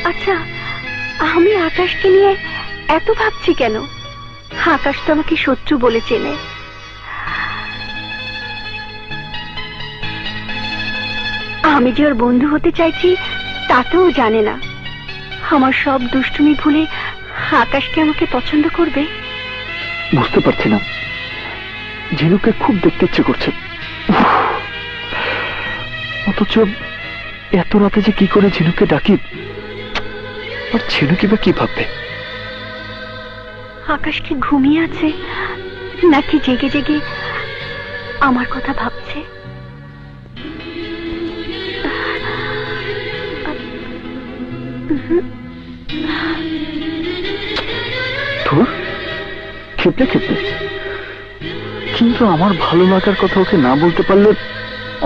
আচ্ছা, আমি আকাশকে নিয়ে এত ভাবছি কেন? আকাশ তো আমাকে শত্রু বলে চেনে। আমি যে ওর বন্ধু হতে চাইছি তাতেও জানে না। আমার সব দুষ্টুমি ভুলে আকাশকে আমাকে পছন্দ করবে। বুঝতে পারছি না, ঝিনুককে খুব দেখতে ইচ্ছে করছে, অথচ এত রাতে যে কি করে ঝিনুককে ডাকি, আর ঝিনুকি বা কি ভাববে? আকাশ কি ঘুমিয়ে আছে নাকি জেগে জেগে আমার কথা ভাবছে? ধুর, ক্ষেপে ক্ষেপে। কিন্তু আমার ভালো লাগার কথা ওকে না বলতে পারলে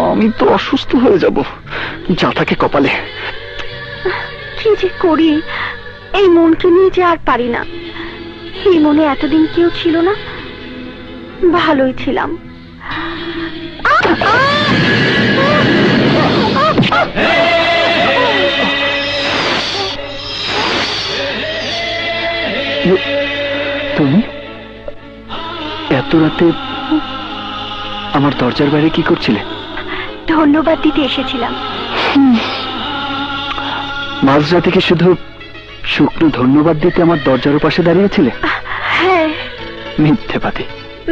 আমি তো অসুস্থ হয়ে যাব, যা থাকে কপালে। কি যে করি, এই মনকে নিয়ে যে আর পারি না। এই মনে এতদিন কেউ ছিল না, ভালোই ছিলাম। তুমি এত রাতে আমার দরজার বাইরে কি করছিলে? ধন্যবাদ দিতে এসেছিলাম। মাঝরাতে কি শুধু শুকনো ধন্যবাদ দিতে আমার দরজার পাশে দাঁড়িয়েছিলে? হ্যাঁ। মিথ্যেবাদী।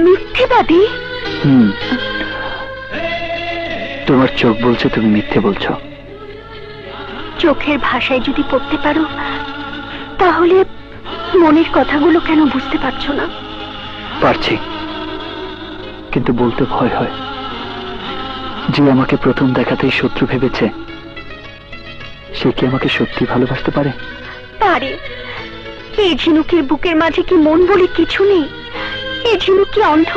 মিথ্যেবাদী? তোমার চোখ বলছে তুমি মিথ্যে বলছো। চোখের ভাষায় যদি পড়তে পারো, তাহলে মনের কথাগুলো কেন বুঝতে পারছো না? পারছি, কিন্তু বলতে ভয় হয়। যে আমাকে প্রথম দেখাতেই শত্রু ভেবেছে, সে কি আমাকে সত্যি ভালোবাসতে পারে? পারে। এই ঝিনুকের বুকের মাঝে কি মন বলে কিছু নেই? এই ঝিনুক কি অন্ধ?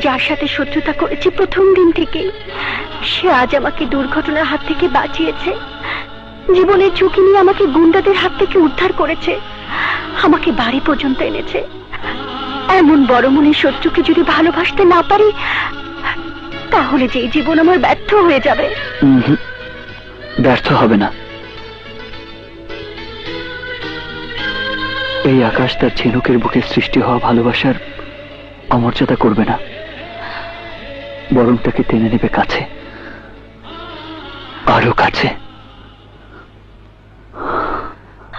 যার সাথে শত্রুতা করেছে প্রথম দিন থেকে, সে আজ আমাকে দুর্ঘটনার হাত থেকে বাঁচিয়েছে। জীবনের ঝুঁকি নিয়ে আমাকে গুন্ডাদের হাত থেকে উদ্ধার করেছে, আমাকে বাড়ি পর্যন্ত এনেছে। এমন বড় মনের শত্রুকে যদি ভালোবাসতে না পারি, তাহলে যে জীবন আমার ব্যর্থ হয়ে যাবে। ব্যর্থ হবে না। এই আকাশ তার ঝিনুকের বুকে সৃষ্টি হওয়া ভালোবাসার অমর্যাদা করবে না, বরং তাকে টেনে নেবে কাছে, আরো কাছে।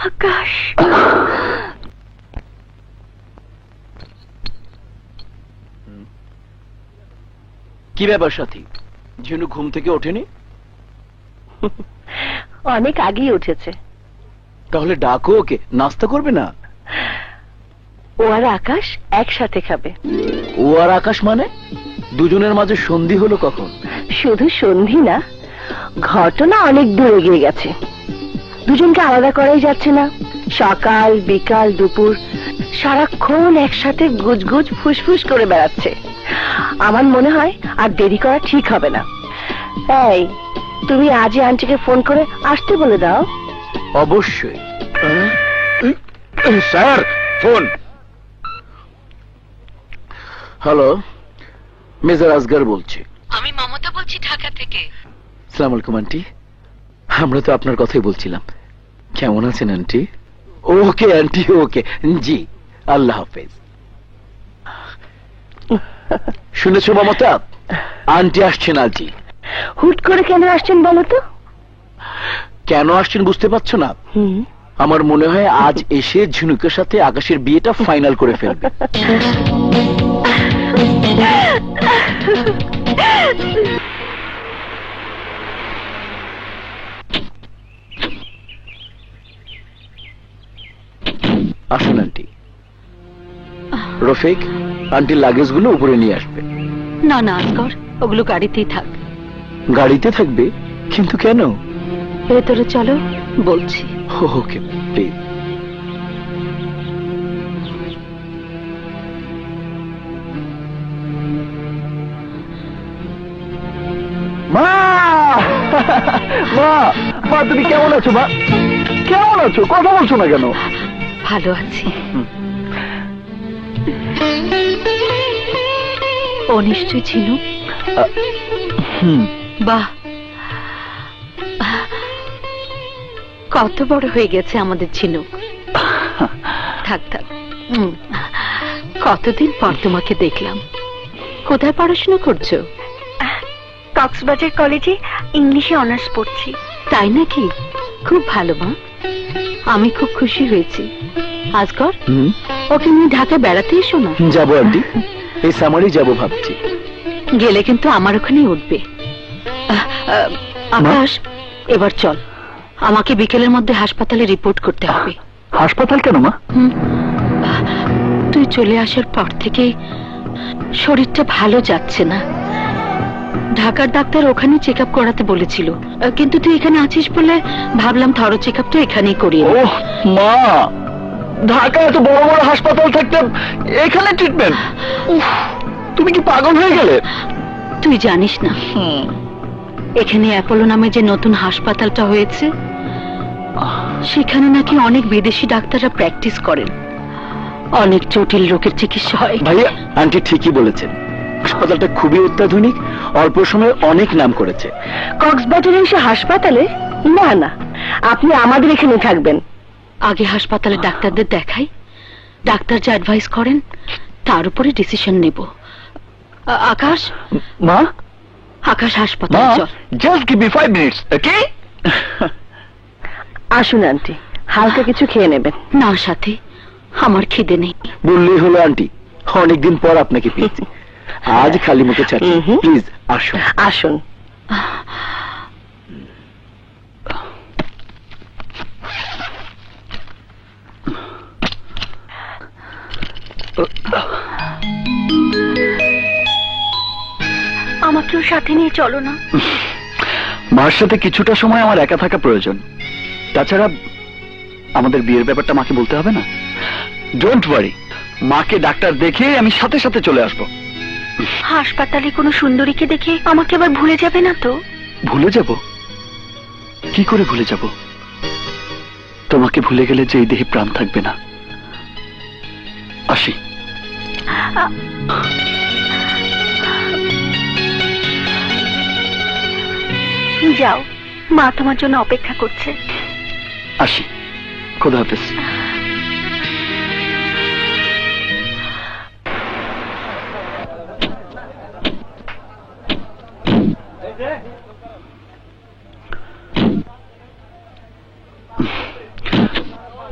আকাশ, কি ব্যাপার সাথী, ঝিনুক ঘুম থেকে ওঠেনি? অনেক আগেই উঠেছে। তাহলে ডাকো ওকে, নাস্তা করবে না? ও আর আকাশ একসাথে খাবে। ও আর আকাশ মানে? দুজনের মাঝে সন্ধি হলো কখন? শুধু সন্ধি না, ঘটনা অনেক দূর এগিয়ে গেছে। দুজনকে আলাদা করাই যাচ্ছে না। সকাল বিকাল দুপুর সারাক্ষণ একসাথে গুজগুজ ফুসফুস করে বেড়াচ্ছে। আমার মনে হয় আর দেরি করা ঠিক হবে না। এই, তুমি আজই আন্টিকে ফোন করে আসতে বলে দাও। অবশ্যই। Sir, phone. Hello, major Asgar বলছি। আমি মমতা বলছি, ঢাকা থেকে। আসসালামু আলাইকুম আন্টি, আমরা তো আপনার কথাই বলছিলাম। কেমন আছেন আন্টি? ওকে আন্টি, ওকে। জি, আল্লাহ হাফেজ। শুনেছো মমতা, আন্টি আসছেন আজই। হুট করে কেন আসছেন বলো তো? কেন আসছেন বুঝতে পারছো না? আমার মনে হয় আজ এসে ঝিনুকের সাথে আকাশের বিয়েটা ফাইনাল করে ফেলবে। আসুন আন্টি। রফিক, আন্টির লাগেজ গুলো উপরে নিয়ে আসবে। না না আসগর, ওগুলো গাড়িতেই থাক। গাড়িতে থাকবে? কিন্তু কেন? ভেতরে চলো, বলছি। Okay please. মা, মা, মা, তুমি কেমন আছো? মা, কেমন আছো? কথা বলছো না কেন? ভালো আছি। ও নিশ্চয় ছিল। বাহ, কত বড় হয়ে গেছে আমাদের ঝিনুক। থাক থাক। কতদিন পর তোমাকে দেখলাম। কোথায় পড়াশোনা করছো? কক্সবাজার কলেজে ইংলিশে অনার্স পড়ছি। তাই নাকি? খুব ভালো মা, আমি খুব খুশি হয়েছি। আজগর, ওকে নিয়ে ঢাকা বেড়াতে এসো না। যাবো আন্টি, এই সামারই যাবো ভাবছি। গেলে কিন্তু আমার ওখানেই উঠবে। আকাশ, এবার চল, আমাকে বিকেলের মধ্যে হাসপাতালে রিপোর্ট করতে হবে। হাসপাতাল কেন মা? তুই চলে আসার পর থেকে শরীরটা ভালো যাচ্ছে না। ঢাকার ডাক্তার ওখানে চেক আপ করাতে বলেছিল, কিন্তু তুই এখানে আছিস বলে ভাবলাম থরো চেক আপটা এখানেই করিয়ে নেব। ওহ মা, ঢাকায় এত বড় বড় হাসপাতাল থাকতে এখানে ট্রিটমেন্ট? তুমি কি পাগল হয়ে গেলে? তুই জানিস না এখানে অ্যাপোলো নামে যে নতুন হাসপাতালটা হয়েছে সেখানে নাকি অনেক বিদেশি ডাক্তাররা প্র্যাকটিস করেন, অনেক জটিল রোগের চিকিৎসা হয়। ভাইয়া, আন্টি ঠিকই বলেছেন। হাসপাতালটা খুবই অত্যাধুনিক, অল্প সময়ে অনেক নাম করেছে। কক্সবাজারে এসে হাসপাতালে? না না, আপনি আমাদের এখানে থাকবেন। আগে হাসপাতালে ডাক্তারদের দেখাই, ডাক্তার যা অ্যাডভাইস করেন তার উপরে ডিসিশন নেব। আকাশ, মা, আকাশ হাসপাতাল চল। জাস্ট গিভ মি 5 মিনিটস, ওকে? আসুন আন্টি, হালকা কিছু খেয়ে নেবেন। না সাথী, আমার খিদে নেই। বললেই হলো আন্টি, অনেকদিন পর আপনাকে পেয়েছি। আজ খালি মুখে ছাড়ছি, প্লিজ আসুন। আসুন। আমাকেও সাথে নিয়ে চলো না। মার সাথে কিছুটা সময় আমার একা থাকা প্রয়োজন। তাছাড়া আমাদের বিয়ের ব্যাপারটা মাকে বলতে হবে না। ডোন্ট ওয়ারি, মাকে ডাক্তার দেখে আমি সাথে সাথে চলে আসবো। হাসপাতালে কোনো সুন্দরীকে দেখে আমাকে আবার ভুলে যাবে না তো? ভুলে যাব? কি করে ভুলে যাব? তোমাকে ভুলে গেলে যে এই দেহে প্রাণ থাকবে না। আসি। যাও, মা তোমার জন্য অপেক্ষা করছে। আসি, খোদা হাফেজ।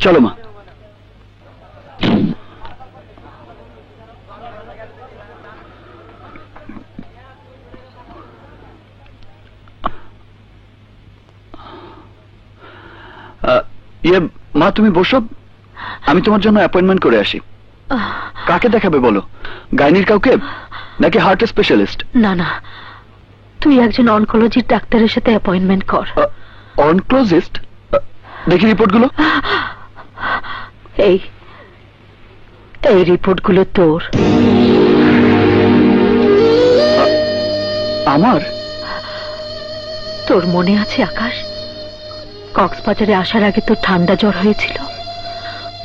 চলো মা। ইয়ে মা, তুমি বসো, আমি তোমার জন্য অ্যাপয়েন্টমেন্ট করে আসি। কাকে দেখাবে বলো? গাইনির কাউকে নাকি হার্ট স্পেশালিস্ট? না না, তুই একজন অনকোলজির ডাক্তারের সাথে অ্যাপয়েন্টমেন্ট কর। অনকোলজিস্ট? দেখি রিপোর্টগুলো। এই এই রিপোর্টগুলো তোর। আমার? তোর মনে আছে আকাশ, কক্সবাজারে আসার আগে তোর ঠান্ডা জ্বর হয়েছিল।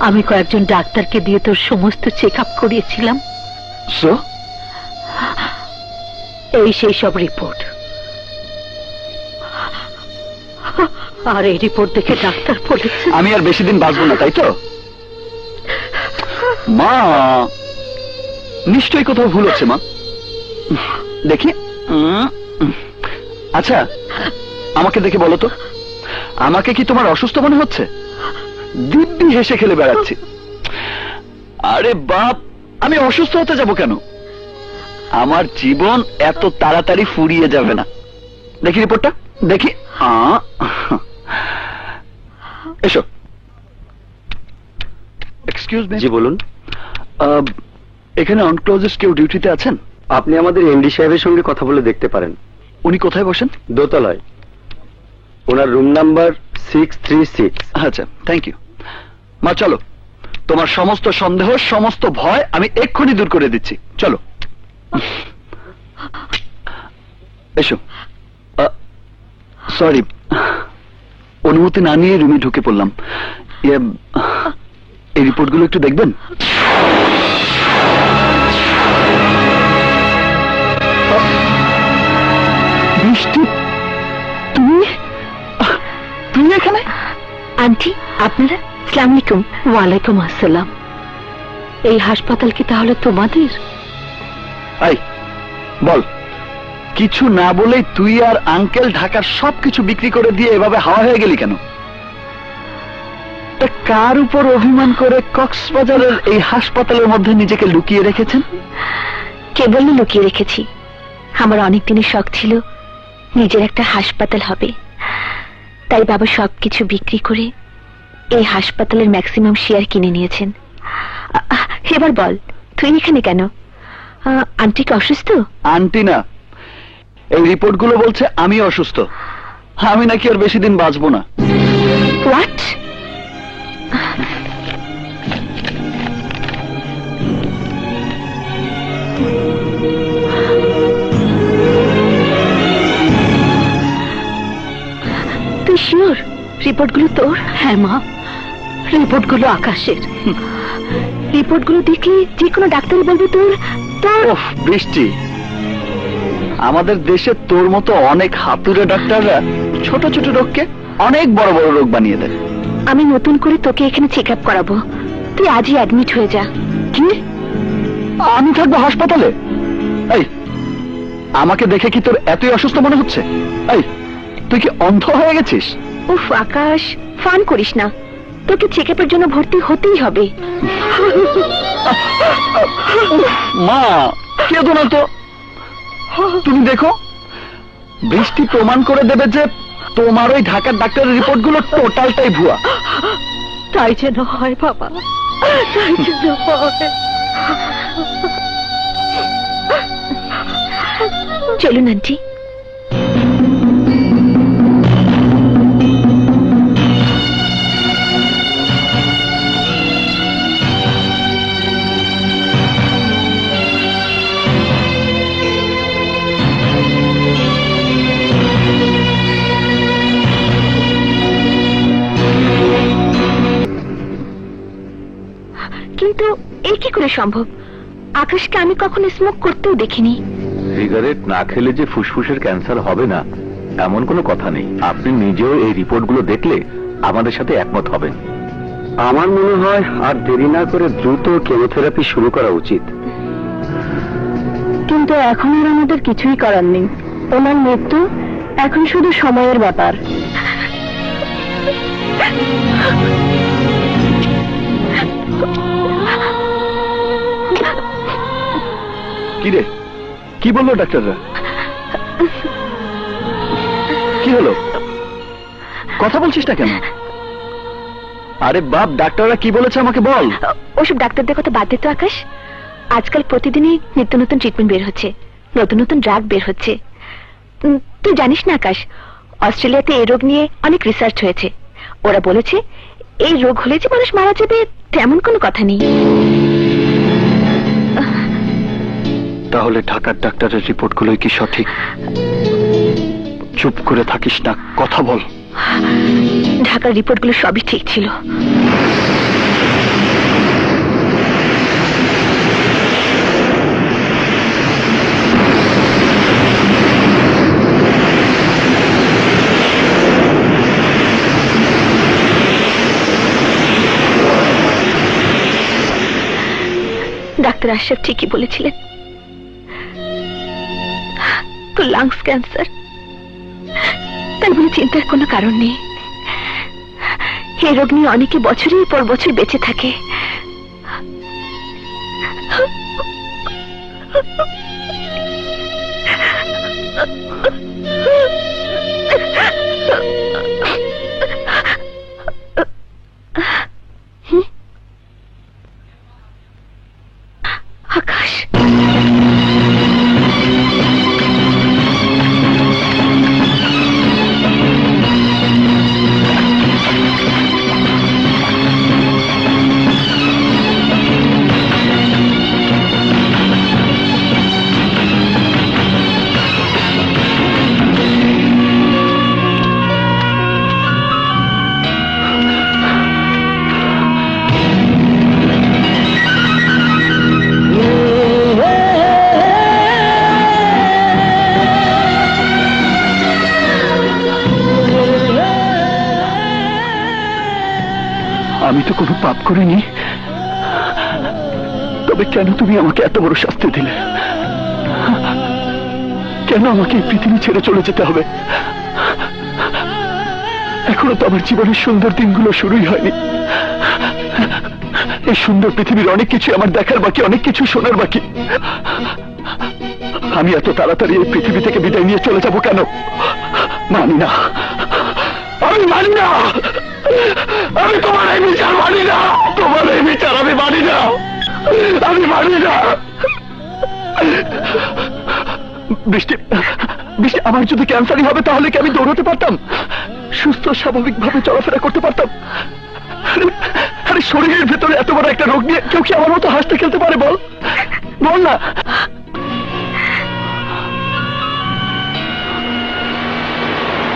আমি কয়েকজন ডাক্তারকে দিয়ে তোর সমস্ত চেক আপ করিয়েছিলাম। সো এই সেই সব রিপোর্ট। আর এই রিপোর্ট দেখে ডাক্তার বলেছে আমি আর বেশি দিন বাঁচবো না, তাই তো? মা, নিশ্চয়ই কোথাও ভুল হচ্ছে মা। দেখি। আচ্ছা, আমাকে দেখে বলো তো, আমাকে কি তোমার অসুস্থ মনে হচ্ছে? দিব্যি হেসে খেলে বেড়াচ্ছি। আরে বাপ, আমি অসুস্থ হতে যাব কেন? আমার জীবন এত তাড়াতাড়ি ফুরিয়ে যাবে না। দেখি রিপোর্টটা, দেখি। এসো। Excuse me. জি বলুন। এখানে অনকোলজিস্ট কেউ ডিউটিতে আছেন? আপনি আমাদের এমডি সাহেবের সঙ্গে কথা বলে দেখতে পারেন। উনি কোথায় বসেন? দোতলায়, ওনার রুম নাম্বার 636। আচ্ছা, থ্যাংক ইউ। মা চলো, তোমার সমস্ত সন্দেহ, সমস্ত ভয় আমি এক্ষুনি দূর করে দিচ্ছি। চলো এসো। সরি, অনুমতি না নিয়ে রুমে ঢুকে পড়লাম। এই রিপোর্টগুলো একটু দেখবেন? বৃষ্টি, তুমি এখানে? আন্টি, আপনারা? আসসালামু আলাইকুম। ওয়ালাইকুম আসসালাম। এই হাসপাতাল কি তাহলে তোমাদের? এই বল, কিছু না বলেই তুই আর আঙ্কেল ঢাকার সবকিছু বিক্রি করে দিয়ে এভাবে হাওয়া হয়ে গেলি কেন? কার উপর অভিমান করে কক্সবাজারের এই হাসপাতালের মধ্যে নিজেকে লুকিয়ে রেখেছেন? কেবলই লুকিয়ে রেখেছি, আমার অনেক দিনের শখ ছিল নিজের একটা হাসপাতাল হবে। তাই বাবা সবকিছু বিক্রি করে এই হাসপাতালের ম্যাক্সিমাম শেয়ার কিনে নিয়েছেন। এবার বল, তুই এখানে কেন? আন্টি কি অসুস্থ? আন্টি না, এই রিপোর্টগুলো বলছে আমি অসুস্থ। আমি নাকি আর বেশি দিন বাঁচবো না। হোয়াট? রিপোর্টগুলো তোর? হ্যাঁ মা, রিপোর্টগুলো আকাশের। রিপোর্টগুলো দেখলে যে কোনো ডাক্তারই বলবে তোর তোর ওহ বৃষ্টি, আমাদের দেশে তোর মতো অনেক হাতুড়ে ডাক্তাররা ছোট ছোট রোগকে অনেক বড় বড় রোগ বানিয়ে দেয়। আমি নতুন করে তোকে এখানে চেক আপ করাবো, তুই আজই অ্যাডমিট হয়ে যা। কি? আমি থাকবো হাসপাতালে? এই, আমাকে দেখে কি তোর এতই অসুস্থ মনে হচ্ছে? এই, তুই কি অন্ধ হয়ে গেছিস? উফ আকাশ, ফান করিস না, তোকে চেক আপের জন্য ভর্তি হতেই হবে। মা কেঁদো না তো, তুমি দেখো বৃষ্টি প্রমাণ করে দেবে যে তোমার ওই ঢাকার ডাক্তারের রিপোর্টগুলো টোটালটাই ভুয়া। তাই যেন হয় বাবা, তাই যেন হয়। চলুন আন্টি। কিন্তু এই কি করে সম্ভব? আকাশকে আমি কখনো স্মোক করতেও দেখিনি। সিগারেট না খেলে যে ফুসফুসের ক্যান্সার হবে না এমন কোনো কথা নেই। আপনি নিজেও এই রিপোর্টগুলো দেখলে আমাদের সাথে একমত হবেন। আমার মনে হয় আর দেরি না করে দ্রুত কেমোথেরাপি শুরু করা উচিত। কিন্তু এখন আর আমাদের কিছুই করার নেই, ওনার মৃত্যু এখন শুধু সময়ের ব্যাপার। কি রে, কি বললো ডাক্তাররা? কি হলো, কথা বলছিস না কেন? আরে বাপ, ডাক্তাররা কি বলেছে আমাকে বল। ওসব ডাক্তারদের কথা বাদ দে তো আকাশ। আজকাল প্রতিদিনই নিত্য নতুন ট্রিটমেন্ট বের হচ্ছে, নতুন নতুন ড্রাগ বের হচ্ছে। তুই জানিস না আকাশ, অস্ট্রেলিয়াতে এই রোগ নিয়ে অনেক রিসার্চ হয়েছে। ওরা বলেছে এই রোগ হলে যে মানুষ মারা যাবে তেমন কোনো কথা নেই। তাহলে ঢাকার ডাক্তারের রিপোর্টগুলোই কি সঠিক? চুপ করে থাকিস না, কথা বল। ঢাকার রিপোর্টগুলো সবই ঠিক ছিল। ডাক্তার আশরাফ ঠিকই বলেছিলেন, তোর লাংস ক্যান্সার। তাই বলে চিন্তার কোনো কারণ নেই। এই রোগ নিয়ে অনেকে বছরের পর বছর বেঁচে থাকে। আকাশ, আমি তো কোনো পাপ করিনি, তবে কেন তুমি আমাকে এত বড় শাস্তি দিলে? কেন আমাকে এই পৃথিবী ছেড়ে চলে যেতে হবে? এখনো তো আমার জীবনের সুন্দর দিনগুলো শুরুই হয়নি। এই সুন্দর পৃথিবীর অনেক কিছু আমার দেখার বাকি, অনেক কিছু শোনার বাকি। আমি এত তাড়াতাড়ি এই পৃথিবী থেকে বিদায় নিয়ে চলে যাব কেন? মানি না, আমি মানি না। আমি তোমার এই বিচার মানি না, তোমার এই বিচার আমি মানি না, আমি মানি না। বৃষ্টি, বৃষ্টি, আমার যদি ক্যান্সারই হবে তাহলে কি আমি দৌড়তে পারতাম? সুস্থ স্বাভাবিক ভাবে চলাফেরা করতে পারতাম? আরে শরীরের ভেতরে এত বড় একটা রোগ নিয়ে কেউ কি আমার মতো হাসতে খেলতে পারে? বল, বল না।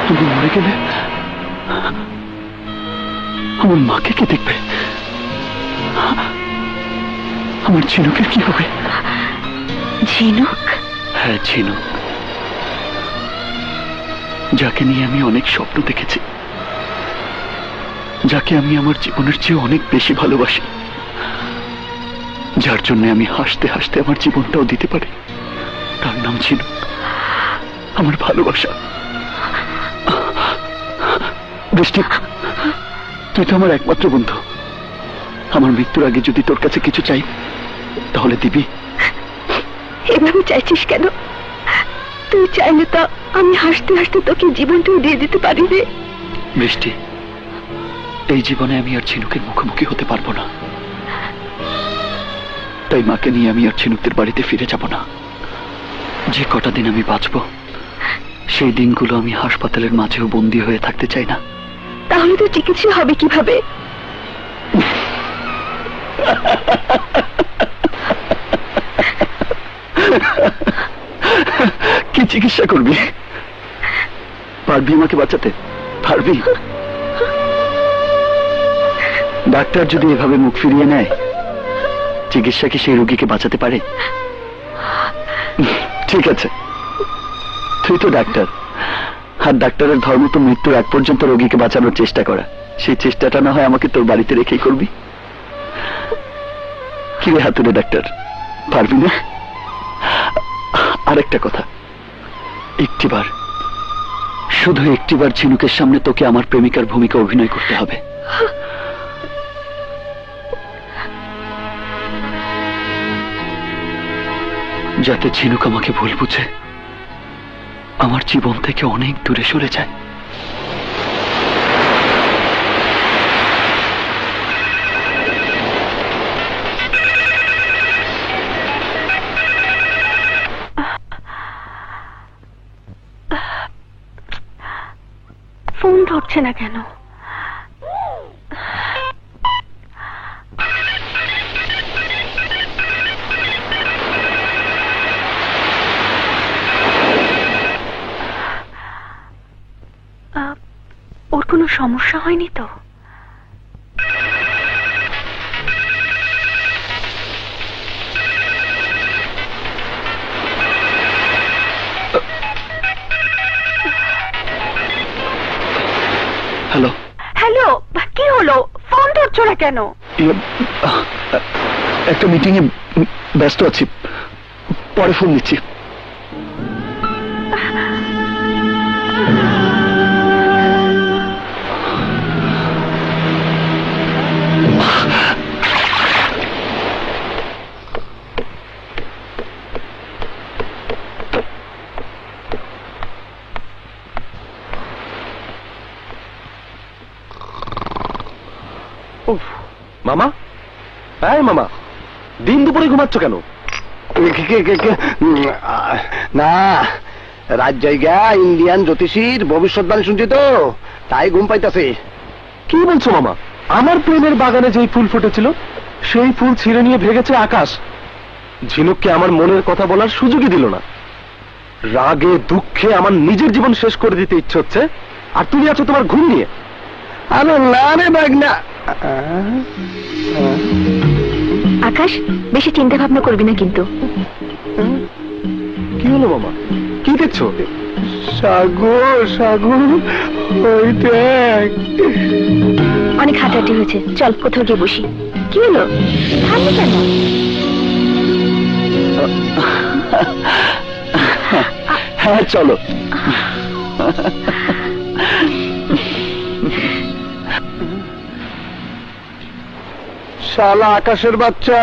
তুমি মরে গেলে আমার মাকে কে দেখবে? আমার ঝিনুকের কি হবে? ঝিনুক? হ্যাঁ, ঝিনুক, যাকে নিয়ে আমি অনেক স্বপ্ন দেখেছি, যাকে আমি আমার জীবনের চেয়ে অনেক বেশি ভালোবাসি, যার জন্য আমি হাসতে হাসতে আমার জীবনটাও দিতে পারি, তার নাম ঝিনুক। আমার ভালোবাসা। বৃষ্টি, তুই তো আমার একমাত্র বন্ধু। আমার মৃত্যুর আগে যদি তোর কাছে কিছু চাই তাহলে দিবি? এভাবে চাইছিস কেন? তুই চাইলে তো আমি হাসতে হাসতে তোকে জীবনটাও দিয়ে দিতে পারি রে। বৃষ্টি, এই জীবনে আমি আর ঝিনুকের মুখোমুখি হতে পারবো না, তাই মাকে নিয়ে আমি আর ঝিনুকদের বাড়িতে ফিরে যাব না। যে কটা দিন আমি বাঁচব, সেই দিনগুলো আমি হাসপাতালের মাঝেও বন্দী হয়ে থাকতে চাই না। তাহলে তো চিকিৎসা হবে কিভাবে? কি চিকিৎসা করবি? পারবি আমাকে বাঁচাতে? পারবি? ডাক্তার যদি এভাবে মুখ ফিরিয়ে নেয়, চিকিৎসা কি সেই রোগীকে বাঁচাতে পারে? ঠিক আছে, তুই তো ডাক্তার, আর ডাক্তারের ধর্ম তো মৃত্যুর এক পর্যন্ত রোগীকে বাঁচানোর চেষ্টা করা। সেই চেষ্টাটা না হয় আমাকে তোর বাড়িতে রেখেই করবি। কি রে হাতুড়ে ডাক্তার, পারবি না? আরেকটা কথা, একটিবার, শুধু একটিবার ঝিনুকের সামনে তোকে আমার প্রেমিকার ভূমিকা অভিনয় করতে হবে। যাতে ঝিনুক আমাকে ভুল বুঝে আমার জীবন থেকে অনেক দূরে সরে যায়। ফোন ধরছে না কেন? ওর কোনো সমস্যা হয়নি তো? হ্যালো হ্যালো, কি হলো? ফোন ধরছো না কেন? একটা মিটিং এ ব্যস্ত আছি, পরে ফোন দিচ্ছি। মামা, এই মামা, দিন দুপুরে ঘুমাচ্ছ কেন? না, রাত জায়গা ইন্ডিয়ান জ্যোতিষীর ভবিষ্যৎবাণী শুনছি তো, তাই ঘুম পাইতাছে। কি বলছো মামা? আমার প্রেমের বাগানে যেই ফুল ফুটেছিল সেই ফুল ছিঁড়ে নিয়ে ভেগেছে আকাশ। ঝিনুককে আমার মনের কথা বলার সুযোগই দিল না। রাগে দুঃখে আমার নিজের জীবন শেষ করে দিতে ইচ্ছে হচ্ছে, আর তুমি আছো তোমার ঘুম নিয়ে। আরে না রে বাগনা। আকাশ, বেশি চিন্তা ভাবনা করবি না কিন্তু। কি হলো মামা, কি দেখছো? সাগর, সাগর, ওই দেখ। অনেক হাঁটাহাঁটি হয়েছে, চল কোথাও গিয়ে বসি। কি হলো, থামলি কেন? হ্যাঁ চলো। শালা আকাশের বাচ্চা,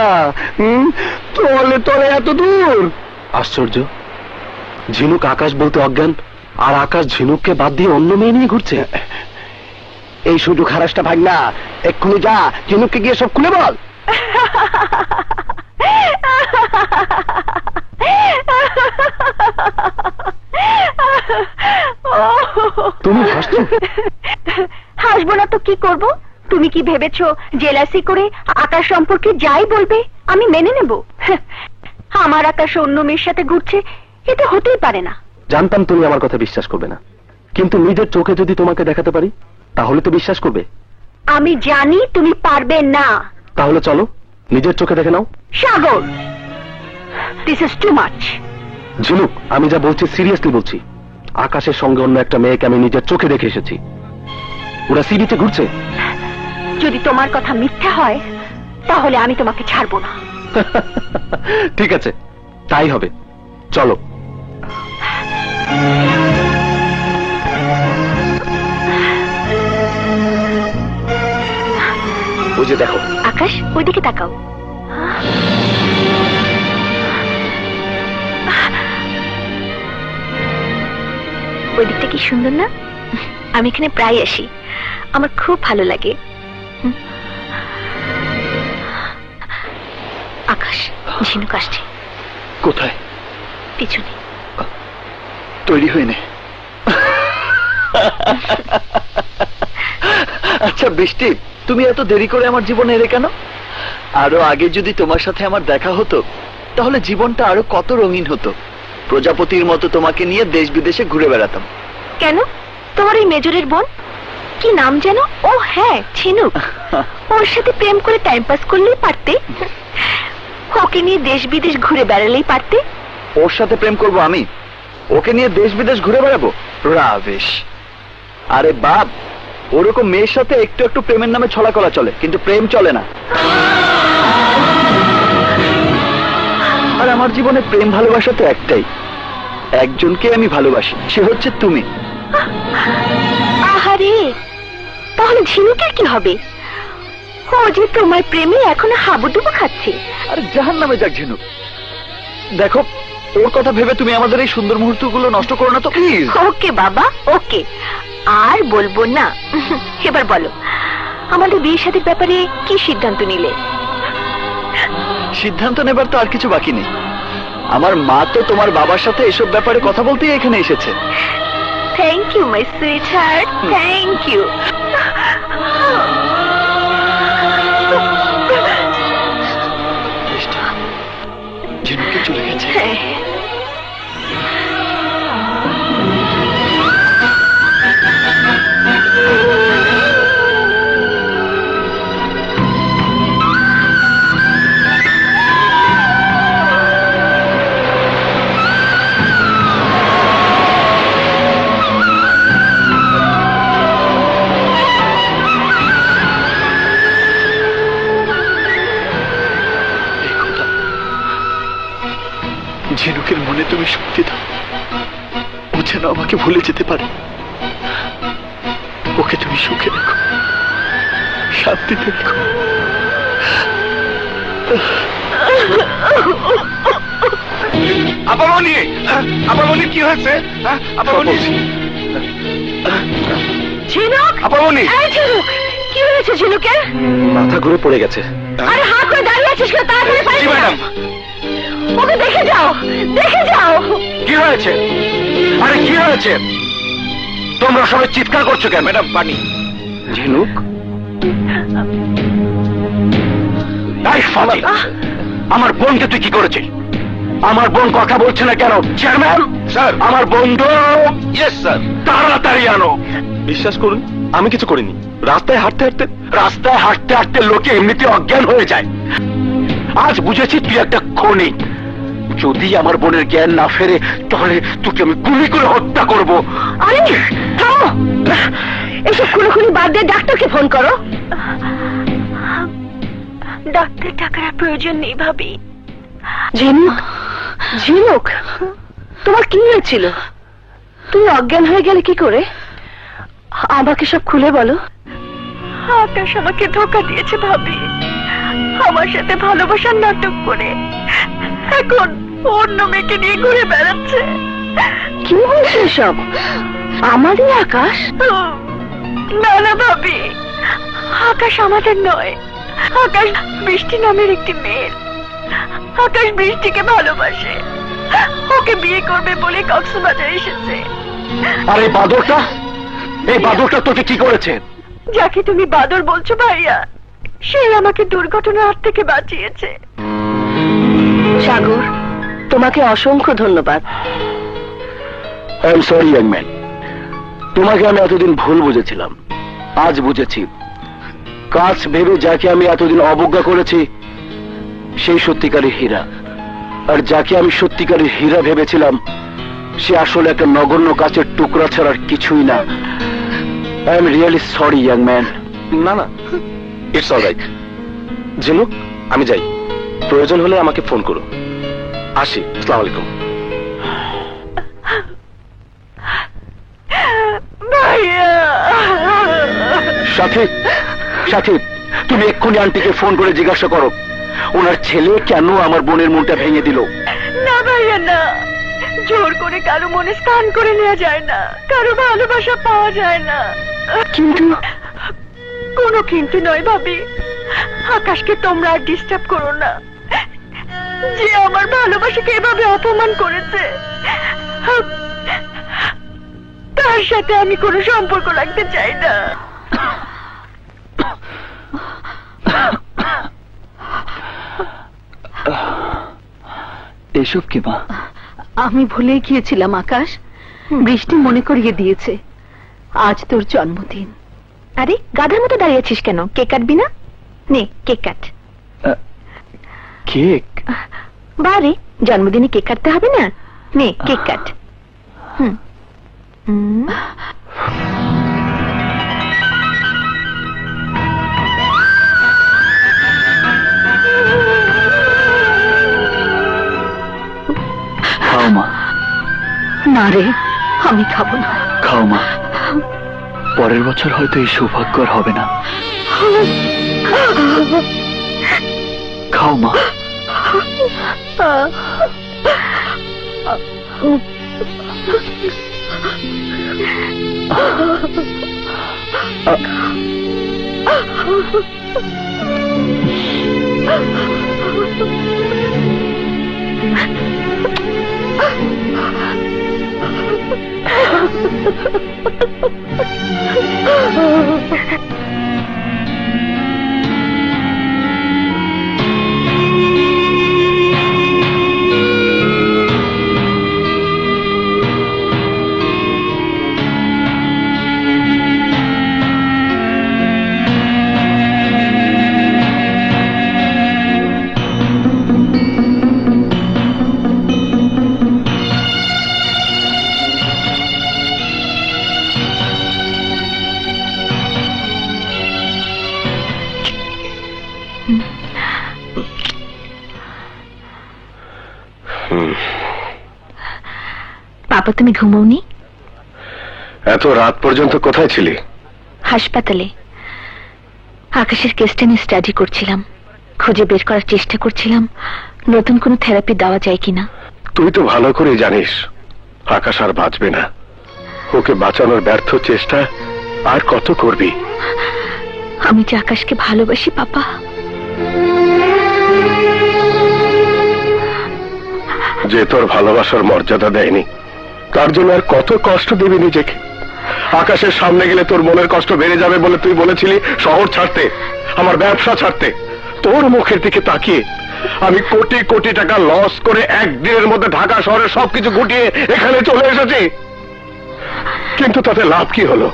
তলে তলে এত দূর। আশ্চর্য, ঝিনুক আকাশ বলতে অজ্ঞান, আর আকাশ ঝিনুককে বাদ দিয়ে অন্য মেয়ে নিয়ে ঘুরছে। এই সুযোগ হারাসটা ভাগ না, এক্ষুনি যা ঝিনুককে গিয়ে সব খুলে বল। তুমি হাসছো? হাসবো না তো কি করব? তুমি কি ভেবেছো জেলাসি করে আকাশ সম্পর্কে যাই বলবে আমি মেনে নেব? আমার আকাশ অন্য মেয়ের সাথে ঘুরছে, এটা হতেই পারে না। জানতাম তুমি আমার কথা বিশ্বাস করবে না, কিন্তু নিজের চোখে যদি তোমাকে দেখাতে পারি তাহলে তো বিশ্বাস করবে। আমি জানি তুমি পারবে না। তাহলে চলো নিজের চোখে দেখে নাও। সাগর, দিস ইজ টু মাচ। ঝিনুক, আমি যা বলছি সিরিয়াসলি বলছি। আকাশের সঙ্গে অন্য একটা মেয়েকে আমি নিজের চোখে দেখে এসেছি। ওরা সি বিচে ঘুরছে। যদি তোমার কথা মিথ্যা হয় তাহলে আমি তোমাকে ছাড়বো না। ঠিক আছে, তাই হবে, চলো। ওই যে দেখো। আকাশ, ওইদিকে তাকাও। ওই দিকটা কি সুন্দর না? আমি এখানে প্রায় আসি, আমার খুব ভালো লাগে। আকাশ, ঝিনুক আসছে। কোথায়? পিছনে। তৈরি হয়ে নে। আচ্ছা বৃষ্টি, তুমি এত দেরি করে আমার জীবনে এলে কেন? আরো আগে যদি তোমার সাথে আমার দেখা হতো তাহলে জীবনটা আরো কত রঙিন হতো। প্রজাপতির মতো তোমাকে নিয়ে দেশ বিদেশে ঘুরে বেড়াতাম। কেন? তোমার এই মেজরের বোন কি নাম যেন? ও হ্যাঁ, ঝিনুক। ওর সাথে প্রেম করে টাইম পাস করলেই পারতে। ওকে নিয়ে দেশ বিদেশ ঘুরে বেড়ালেই পারতে। ওর সাথে প্রেম করব আমি? ওকে নিয়ে দেশ বিদেশ ঘুরে বেড়াবো? রাবেশ। আরে বাপ, ওরকম মেয়ের সাথে একটু একটু প্রেমের নামে ছলাকলা চলে, কিন্তু প্রেম চলে না। আর আমার জীবনে প্রেম ভালোবাসা তো একটাই, একজনকে আমি ভালোবাসি, সে হচ্ছে তুমি। আহারে, তাহলে ঝিনুকের কি হবে? ও যে তোমার প্রেমে এখনো হাবুডুবু খাচ্ছে। আরে জাহান্নামে যাক ঝিনুক। দেখো, ওর কথা ভেবে তুমি আমাদের এই সুন্দর মুহূর্তগুলো নষ্ট করো না তো প্লিজ। ওকে বাবা, ওকে, আর বলবো না। এবার বলো, আমাদের বিয়ের শাদীর ব্যাপারে কি সিদ্ধান্ত নিলে? সিদ্ধান্ত নেবার তো আর কিছু বাকি নেই। আমার মা তো তোমার বাবার সাথে এসব ব্যাপারে কথা বলতেই এখানে এসেছে। Thank you my sweetheart, thank you. ঝিনুকে চলে গেছে। ঝিনুকের মনে তুমি শক্তি দাও, ও যেন আমাকে ভুলে যেতে পারে। ওকে তুমি সুখে রেখো, শান্তিতে রেখো। আপামনি, আপামনি কি হয়েছে? আপামনি, ঝিনুক, আপামনি, এই ঝিনুক, কি হয়েছে ঝিনুকের? মাথা ঘুরে পড়ে গেছে। আরে হাত করে দাঁড়িয়ে আছিস কেন? তাড়াতাড়ি পানি জি দাও। ম্যাডাম। ওকে দেখে যাও, দেখে যাও। কি হয়েছে? আরে কি হয়েছে? তোমরা সবাই চিৎকার করছো কেন? ম্যাডাম পানি। ঝিনুক, এই ফাজিল, আমার বোনকে তুই কি করেছিস? আমার বোন কথা বলছে না কেন? চেয়ারম্যান স্যার, আমার বন্ধু। Yes sir. তাড়াতাড়ি আনো। বিশ্বাস করুন, আমি কিছু করিনি। রাস্তায় হাঁটতে হাঁটতে লোকে এমনিতে অজ্ঞান হয়ে যায়। আজ বুঝেছি তুই একটা খনি। যদি আমার বোনের জ্ঞান না ফেরে তাহলে তোকে আমি গুলি করে হত্যা করব। আরে থামো, এসব খুনোখুনি বাদ দিয়ে ডাক্তারকে ফোন করো। ডাক্তার টাকার প্রয়োজন নেই ভাবি। ঝিনুক, ঝিনুক, তোমার কি হয়েছিল? তুমি অজ্ঞান হয়ে গেলে কি করে? আমাকে সব খুলে বলো। আকাশ আমাকে ধোঁকা দিয়েছে ভাবি, আমার সাথে ভালোবাসার নাটক করে এখন অন্য মেয়েকে নিয়ে ঘুরে বেড়াচ্ছে। কি বলছে সব? আমাদের আকাশ? না না ভাবি, আকাশ আমাদের নয়। আকাশ বৃষ্টি নামের একটি মেয়ে। আকাশ বৃষ্টিকে ভালোবাসে, ওকে বিয়ে করবে বলে কক্সবাজার এসেছে। আর এই বাদরটা তোকে কি করেছে? যাকে তুমি বাদর বলছো ভাইয়া, সে আমাকে দুর্ঘটনার হাত থেকে বাঁচিয়েছে। সাগর, তোমাকে অসংখ্য ধন্যবাদ। I am sorry young man, তোমাকে আমি এতদিন ভুল বুঝেছিলাম। আজ বুঝেছি কাজ ভেবে যাকে আমি এতদিন অবজ্ঞা করেছি সেই সত্যিকারের হীরা, আর যাকে আমি সত্যিকারের হীরা ভেবেছিলাম সে আসলে একটা নগণ্য কাচের টুকরা ছাড়ার কিছুই না। I am really sorry young man. না না, ইটস অলরাইট। ঝিনুক, আমি যাই, প্রয়োজন হলে আমাকে ফোন করো। আসি, আসসালামু আলাইকুম। সাথী, সাথী, তুমি এক্ষুনি আন্টিকে ফোন করে জিজ্ঞাসা করো ওনার ছেলে কেন আমার বোনের মনটা ভেঙে দিল। না ভাইয়া না, জোর করে কারো মনে স্থান করে নেওয়া যায় না, কারো ভালোবাসা পাওয়া যায় না। কিন্তু কোনো কিন্তু নয় ভাবি, আকাশকে তোমরা আর ডিস্টার্ব করো না। যে আমার ভালোবাসাকে এভাবে অপমান করেছে তার সাথে আমি কোনো সম্পর্ক রাখতে চাই না। এসব কি মা? আমি ভুলে গিয়েছিলাম আকাশ, বৃষ্টি মনে করিয়ে দিয়েছে আজ তোর জন্মদিন। আরে গাধার মতো দাঁড়িয়েছিস কেন? কেক কাটবি না? নে কেক কাট। কেক? বারে জন্মদিনে কেক কাটতে হবে না? নে কেক কাট। খাও মা। না রে, আমি খাবো না। খাও মা, পরের বছর হয়তো এই সৌভাগ্য আর হবে না। খাও মা। পাপা তুমি ঘুমোওনি? এত রাত পর্যন্ত কোথায় ছিলি? হাসপাতালে আকাশের কেসটা নিয়ে স্টাডি করছিলাম, খুঁজে বের করার চেষ্টা করছিলাম নতুন কোনো থেরাপি দেওয়া যায় কিনা। তুই তো ভালো করে জানিস আকাশ আর বাঁচবে না। ওকে বাঁচানোর ব্যর্থ চেষ্টা আর কত করবি? আমি যে আকাশকে ভালোবাসি পাপা। যে তোর ভালোবাসার মর্যাদা দেয়নি তার জন্য আর কত কষ্ট দিবি নিজেকে? আকাশের সামনে গেলে তোর মনের কষ্ট বেড়ে যাবে বলে তুই বলেছিলি শহর ছাড়তে, আমার ব্যবসা ছাড়তে। তোর মুখের দিকে তাকিয়ে আমি কোটি কোটি টাকা লস করে একদিনের মধ্যে ঢাকা শহরের সবকিছু গুটিয়ে এখানে চলে এসেছি, কিন্তু তাতে লাভ কি হলো?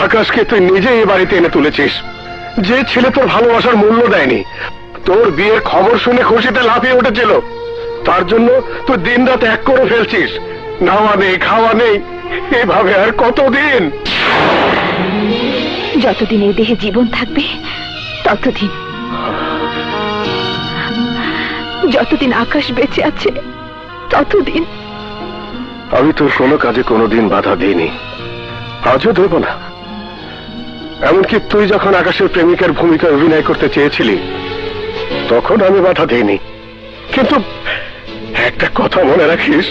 আকাশকে তুই নিজেই এই বাড়িতে এনে তুলেছিস। যে ছেলে তোর ভালোবাসার মূল্য দেয়নি, তোর বিয়ের খবর শুনে খুশিতে লাফিয়ে উঠেছিল, তার জন্য তুই দিন রাত এক করে ফেলছিস। নাওয়া নেই, খাওয়া নেই, এভাবে আর কতদিন? যতদিন এই দেহে জীবন থাকবে ততদিন, যতদিন আকাশ বেঁচে আছে ততদিন। আমি তোর কোনো কাজে কোনোদিন বাধা দিইনি, আজও দেব না। এমনকি তুই যখন আকাশের প্রেমিকার ভূমিকায় অভিনয় করতে চেয়েছিলি তখন আমি বাধা দিইনি। কিন্তু একটা কথা মনে রাখিস,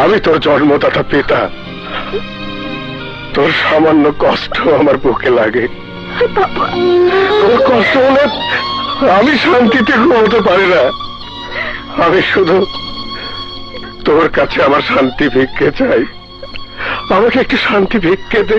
আমি তোর জন্মদাতা পিতা। তোর সামান্য কষ্ট আমার বুকে লাগে। তোর কষ্ট হলে আমি শান্তিতে ঘুমোতে পারি না। আমি শুধু তোর কাছে আমার শান্তি ভিক্ষে চাই। আমাকে একটু শান্তি ভিক্ষে দে।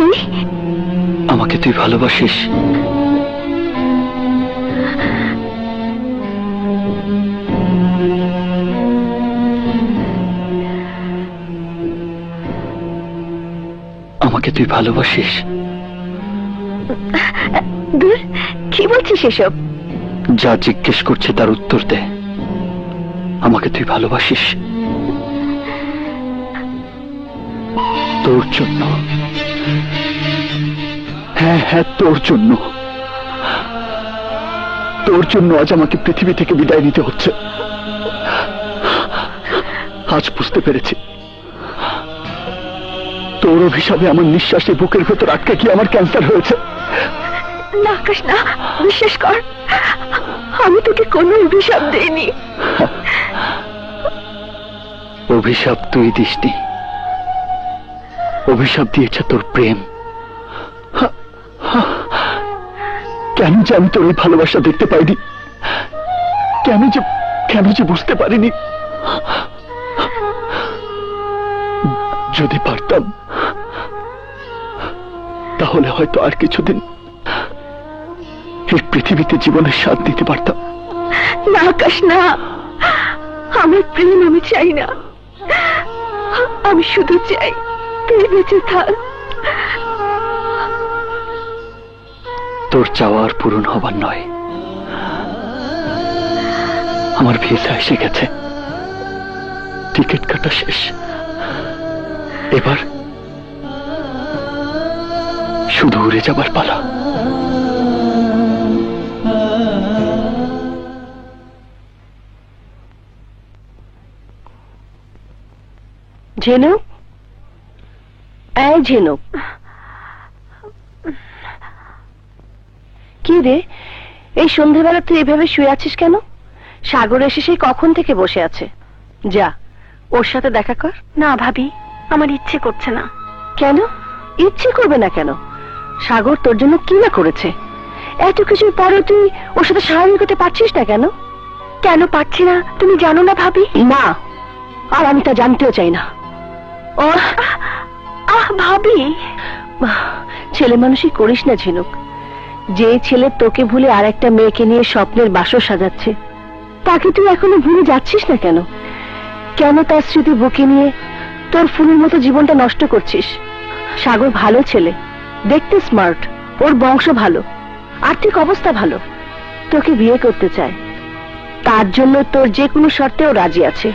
তুই আমাকে তুই ভালোবাসিস? আমাকে তুই ভালোবাসিস? দূর, কি বলছিস এসব? যা জিজ্ঞেস করছে তার উত্তর দে। আমাকে তুই ভালোবাসিস? তোর জন্য। হ্যাঁ হ্যাঁ, তোর জন্য। তোর জন্য আজ আমাকে পৃথিবী থেকে বিদায় নিতে হচ্ছে। আজ বুঝতে পেরেছি তোর অভিশাপে আমার নিঃশ্বাসে বুকের ভেতর আটকে গিয়ে আমার ক্যান্সার হয়েছে। না আকাশ, না, বিশ্বাস কর, আমি তোকে কোনো অভিশাপ দেইনি। অভিশাপ তুই দিসনি, অভিশাপ দিয়েছে তোর প্রেম। কেন যে আমি তোর এই ভালোবাসা দেখতে পাইনি, কেন যে বুঝতে পারিনি। যদি পারতাম তাহলে হয়তো আর কিছুদিন এই পৃথিবীতে জীবনের স্বাদ দিতে পারতাম। না আকাশ, না, আমার প্রেম আমি চাই না। আমি শুধু চাই তুই বেঁচে থাক। তোর চাওয়ার পূরণ হবার নয়, আমার ভিসা এসে গেছে, টিকিট কাটা শেষ। এবার শুধু উড়ে যাবার পালা। ঝিনুক, এই ঝিনুক, কি রে এই সন্ধ্যেবেলা তুই এভাবে শুয়ে আছিস কেন? সাগর এসে সেই কখন থেকে বসে আছে, যা ওর সাথে দেখা কর। না ভাবি, আমার ইচ্ছে করছে না। কেন ইচ্ছে করবে না কেন? সাগর তোর জন্য কি না করেছে? এত কিছুর পরও তুই ওর সাথে স্বাভাবিক হতে পারছিস না কেন? কেন পারছি না তুমি জানো না ভাবি? না, আর আমি তা জানতেও চাই না। ও ভাবি, ছেলে মানুষই করিস না ঝিনুক। যে ছেলে তোকে ভুলে আর একটা মেয়েকে নিয়ে স্বপ্নের বাসর সাজাচ্ছে, তাকে তুই এখনো ভুলে যাচ্ছিস না কেন? কেন তার স্মৃতি বুকে নিয়ে তোর ফুলের মতো জীবনটা নষ্ট করছিস? সাগর ভালো ছেলে, দেখতে স্মার্ট, ওর বংশ ভালো, আর্থিক অবস্থা ভালো, তোকে বিয়ে করতে চায়। তার জন্য তোর যে কোনো শর্তেও রাজি আছে।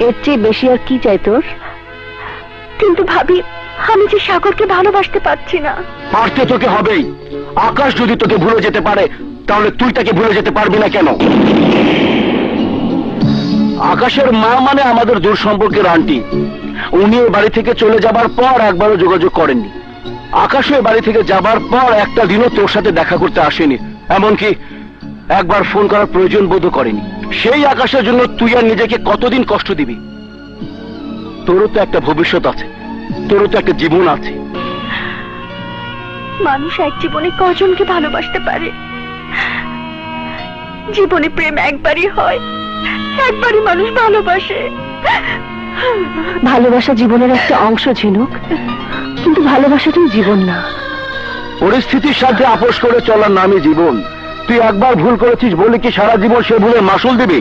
এর চেয়ে বেশি আর কি চাই তোর? কিন্তু ভাবি, আমি যে সাগরকে ভালোবাসতে পারছি না। পারতে তোকে হবেই। আকাশ যদি তোকে ভুলে যেতে পারে, তাহলে তুই তাকে ভুলে যেতে পারবি না কেন? আকাশের মা মানে আমাদের দূর সম্পর্কের আন্টি। উনি এ বাড়ি থেকে চলে যাবার পর একবারও যোগাযোগ করেননি। আকাশ এ বাড়ি থেকে যাবার পর একটা দিনও তোর সাথে দেখা করতে আসেনি, এমনকি একবার ফোন করার প্রয়োজন বোধ করেনি। সেই আকাশের জন্য তুই আর নিজেকে কতদিন কষ্ট দিবি? তোরও তো একটা ভবিষ্যৎ আছে, তোরও তো একটা জীবন আছে। মানুষ এক জীবনে কজনকে ভালোবাসতে পারে? জীবনে প্রেম একবারই হয়, একবারই মানুষ ভালোবাসে। ভালোবাসা জীবনের একটা অংশ ঝিনুক, কিন্তু ভালোবাসাটাই জীবন না। পরিস্থিতির সাথে আপোষ করে চলার নামই জীবন। তুই একবার ভুল করেছিস বলে কি সারা জীবন সে ভুলের মাসুল দিবি?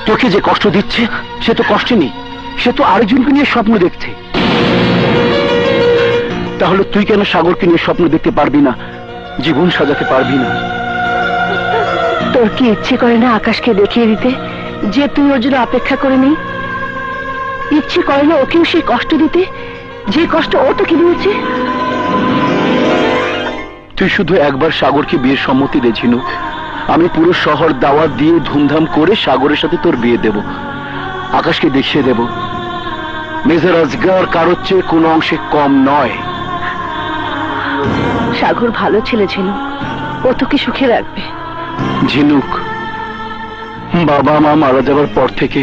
তোকে যে কষ্ট দিচ্ছে সে তো কষ্ট নেই, সে তো আরেকজনকে নিয়ে স্বপ্ন দেখছে। তাহলে তুই কেন সাগরকে নিয়ে স্বপ্ন দেখতে পারবি না, জীবন সাজাতে পারবি না? তোর কি ইচ্ছে করে না আকাশকে দেখিয়ে দিতে যে তুই ওর জন্য অপেক্ষা করে নেই? ইচ্ছে করে না ওকেও সেই কষ্ট দিতে যে কষ্ট ও তোকে দিয়েছে? তুই শুধু একবার সাগরকে বিয়ের সম্মতি দে ঝিনুক। আমি পুরো শহর দাওয়াত দিয়ে ধুমধাম করে সাগরের সাথে তোর বিয়ে দেব। আকাশকে দেখিয়ে দেব মেজর আজগার কারোর চেয়ে কোনো অংশে কম নয়। সাগর ভালো ছেলে ঝিনুক, ও তোকে সুখে রাখবে। ঝিনুক, বাবা মা মারা যাবার পর থেকে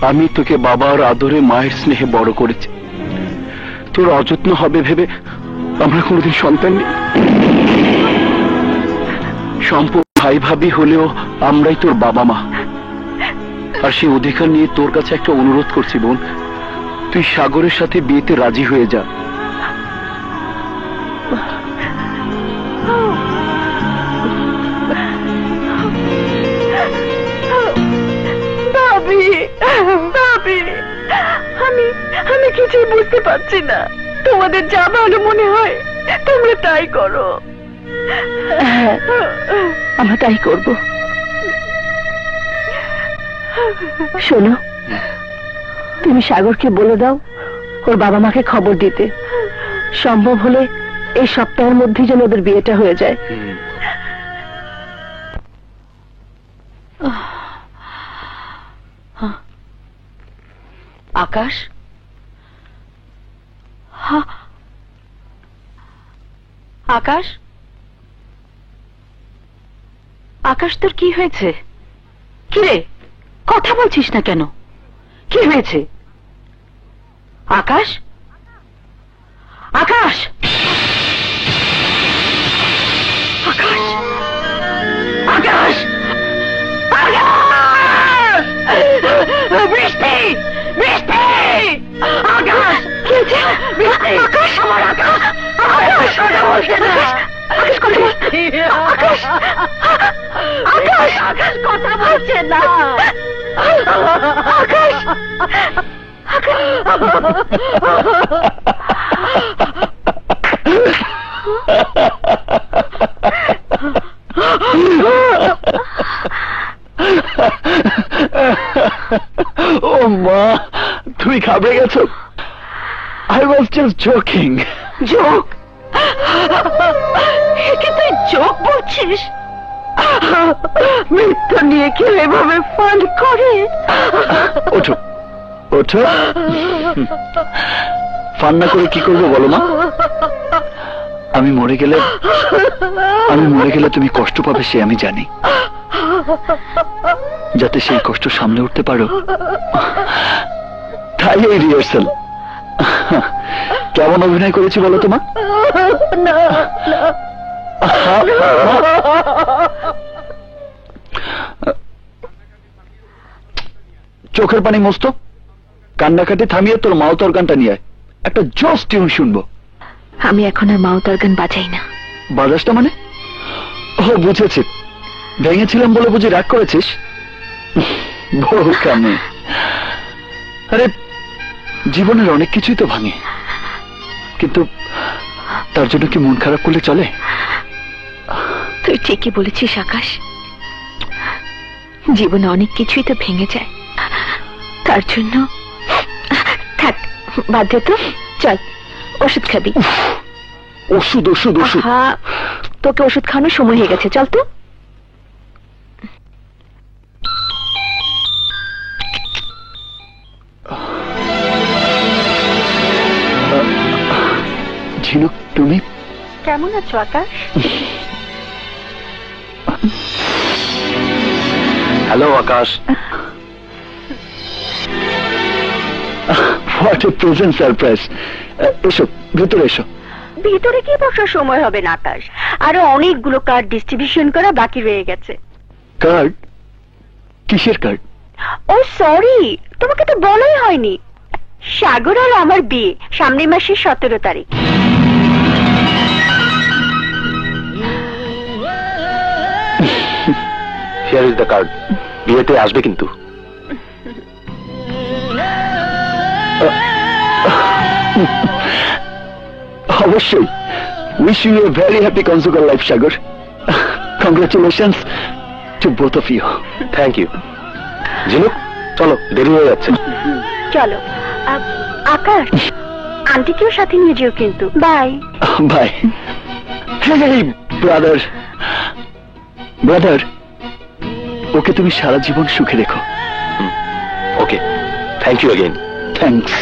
আমি তোকে বাবার আদরে মায়ের স্নেহে বড় করেছি। তোর অযত্ন হবে ভেবে আমরা কোনোদিন সন্তান নেই। সম্পদ ভাই ভাবি হলেও আমরাই তোর বাবা মা। আর সেই অধিকার নিয়ে তোর কাছে একটা অনুরোধ করছি বোন, তুই সাগরের সাথে বিয়েতে রাজি হয়ে যা। ভাবি, ভাবি, আমি কিছুই বুঝতে পারছি না। তোমাদের যা ভালো মনে হয় তোমরা তাই করো। আমরা তাই করব। শোনো, তুমি সাগরকে বলে দাও ওর বাবা মাকে খবর দিতে, সম্ভব হলে এই সপ্তাহের মধ্যেই যেন ওদের বিয়েটা হয়ে যায়। আকাশ, আকাশ, আকাশ, তোর কি হয়েছে? কি রে, কথা বলছিস না কেন? কি হয়েছে? আকাশ, আকাশ, আকাশ, আকাশ, আকাশ, বৃষ্টি, বৃষ্টি, আকাশ, কি হয়েছে? বৃষ্টি, আকাশ, আমার আকাশ, আকাশ, কথা বলছে না। আকাশ কথা বলছে, আকাশ, আকাশ, আকাশ কথা বলছে না। আকাশ, ও মা, তুমি ঘাবড়ে গেছো? I was just joking. যোগ? একে তুই যোগ বলছিস? মৃত্যু নিয়ে কেউ এভাবে ফান করে? ওঠো, ওঠো। ফান না করে কি করবো বলো মা? আমি মরে গেলে তুমি কষ্ট পাবে সে আমি জানি। যাতে সেই কষ্ট সামলে উঠতে পারো, তাই এই রিহার্সাল। কেমন অভিনয় করেছি বলো তো মা? চোখের পানি মস্ত, কান্নাকাটি থামিয়ে তোর মাউথ অর্গানটা নিয়ে আয়, একটা জোস টিউন শুনবো। আমি এখন আর মাউথ অর্গান বাজাই না। বাজাসটা মানে? ও বুঝেছি, ভেঙেছিলাম বলে বুঝি রাগ করেছিস? বোকামি। আরে জীবনের অনেক কিছুই তো ভাঙে, কিন্তু তার জন্য কি মন খারাপ করলে চলে? তুই ঠিকই বলেছিস আকাশ, জীবনে অনেক কিছুই তো ভেঙে যায়। তার জন্য থাক, বাদ দে তো, চল ওষুধ খাবি। ওষুধ ওষুধ ওষুধ? হ্যাঁ, তোকে ওষুধ খাওয়ানোর সময় হয়ে গেছে, চল তো। ঝিনুক, তুমি কেমন আছো Akash? Hello Akash. What a present surprise. এসো ভেতরে এসো। ভিতরে কি বসার সময় হবে না আকাশ, আরো অনেকগুলো কার্ড ডিস্ট্রিবিউশন করা বাকি রয়ে গেছে। কার্ড? কিসের কার্ড? ও সরি, তোমাকে তো বলাই হয়নি। সাগর আর আমার বিয়ে সামনের মাসের 17 তারিখ। Here is the card. বিয়েতে আসবে কিন্তু। অবশ্যই। Wish you a very happy conjugal life Sagar. Congratulations to both of you. Thank you. Jhinuk, চলো, দেরি হয়ে যাচ্ছে। চলো। আকাশ, আন্টিকেও সাথে নিয়ে যেও কিন্তু। Bye bye. Hey brother, brother, ওকে তুমি সারা জীবন সুখে রেখো। Okay, thank you again. Thanks.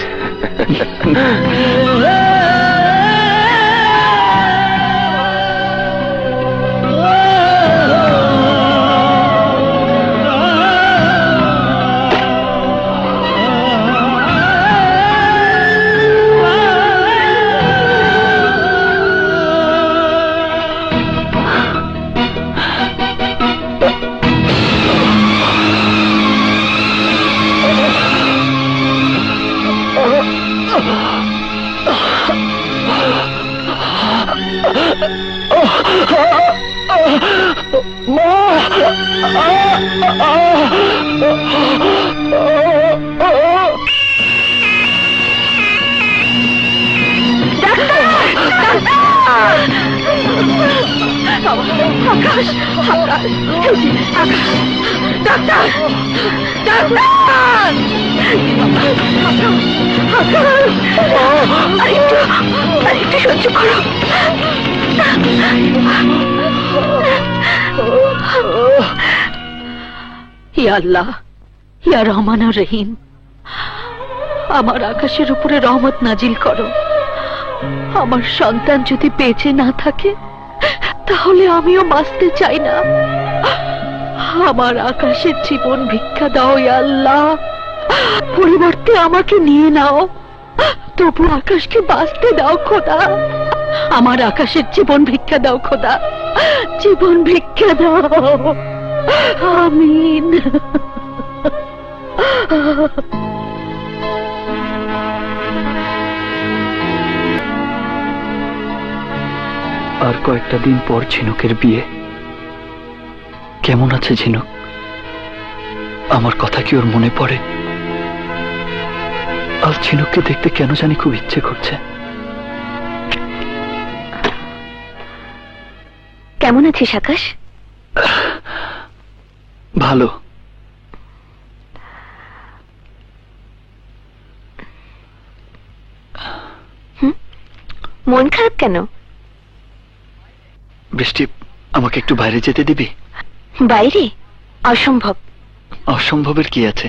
Akash, Akash, এই যে, আকাশ, ডাক্তার, ডাক্তার, আরেকটু সহ্য করো। ইয়া আল্লাহ, ইয়া রহমান আর রহিম, আমার আকাশের উপরে রহমত নাজিল করো। আমার সন্তান যদি বেঁচে না থাকে তাহলে আমিও বাঁচতে চাই না। আমার আকাশের জীবন ভিক্ষা দাও ইয়া আল্লাহ, পরিবর্তে আমাকে নিয়ে নাও, তবু আকাশকে বাঁচতে দাও খোদা। আমার আকাশের জীবন ভিক্ষা দাও খোদা, জীবন ভিক্ষা দাও। আমিন। আর কয়েকটা দিন পর ঝিনুকের বিয়ে। কেমন আছে ঝিনুক? আমার কথা কি ওর মনে পড়ে? আজ ঝিনুককে দেখতে কেন জানি খুব ইচ্ছে করছে। কেমন আছিস আকাশ? ভালো। মন খারাপ কেন? বৃষ্টি, আমাকে একটু বাইরে যেতে দিবি? বাইরে? অসম্ভব। অসম্ভবের কি আছে,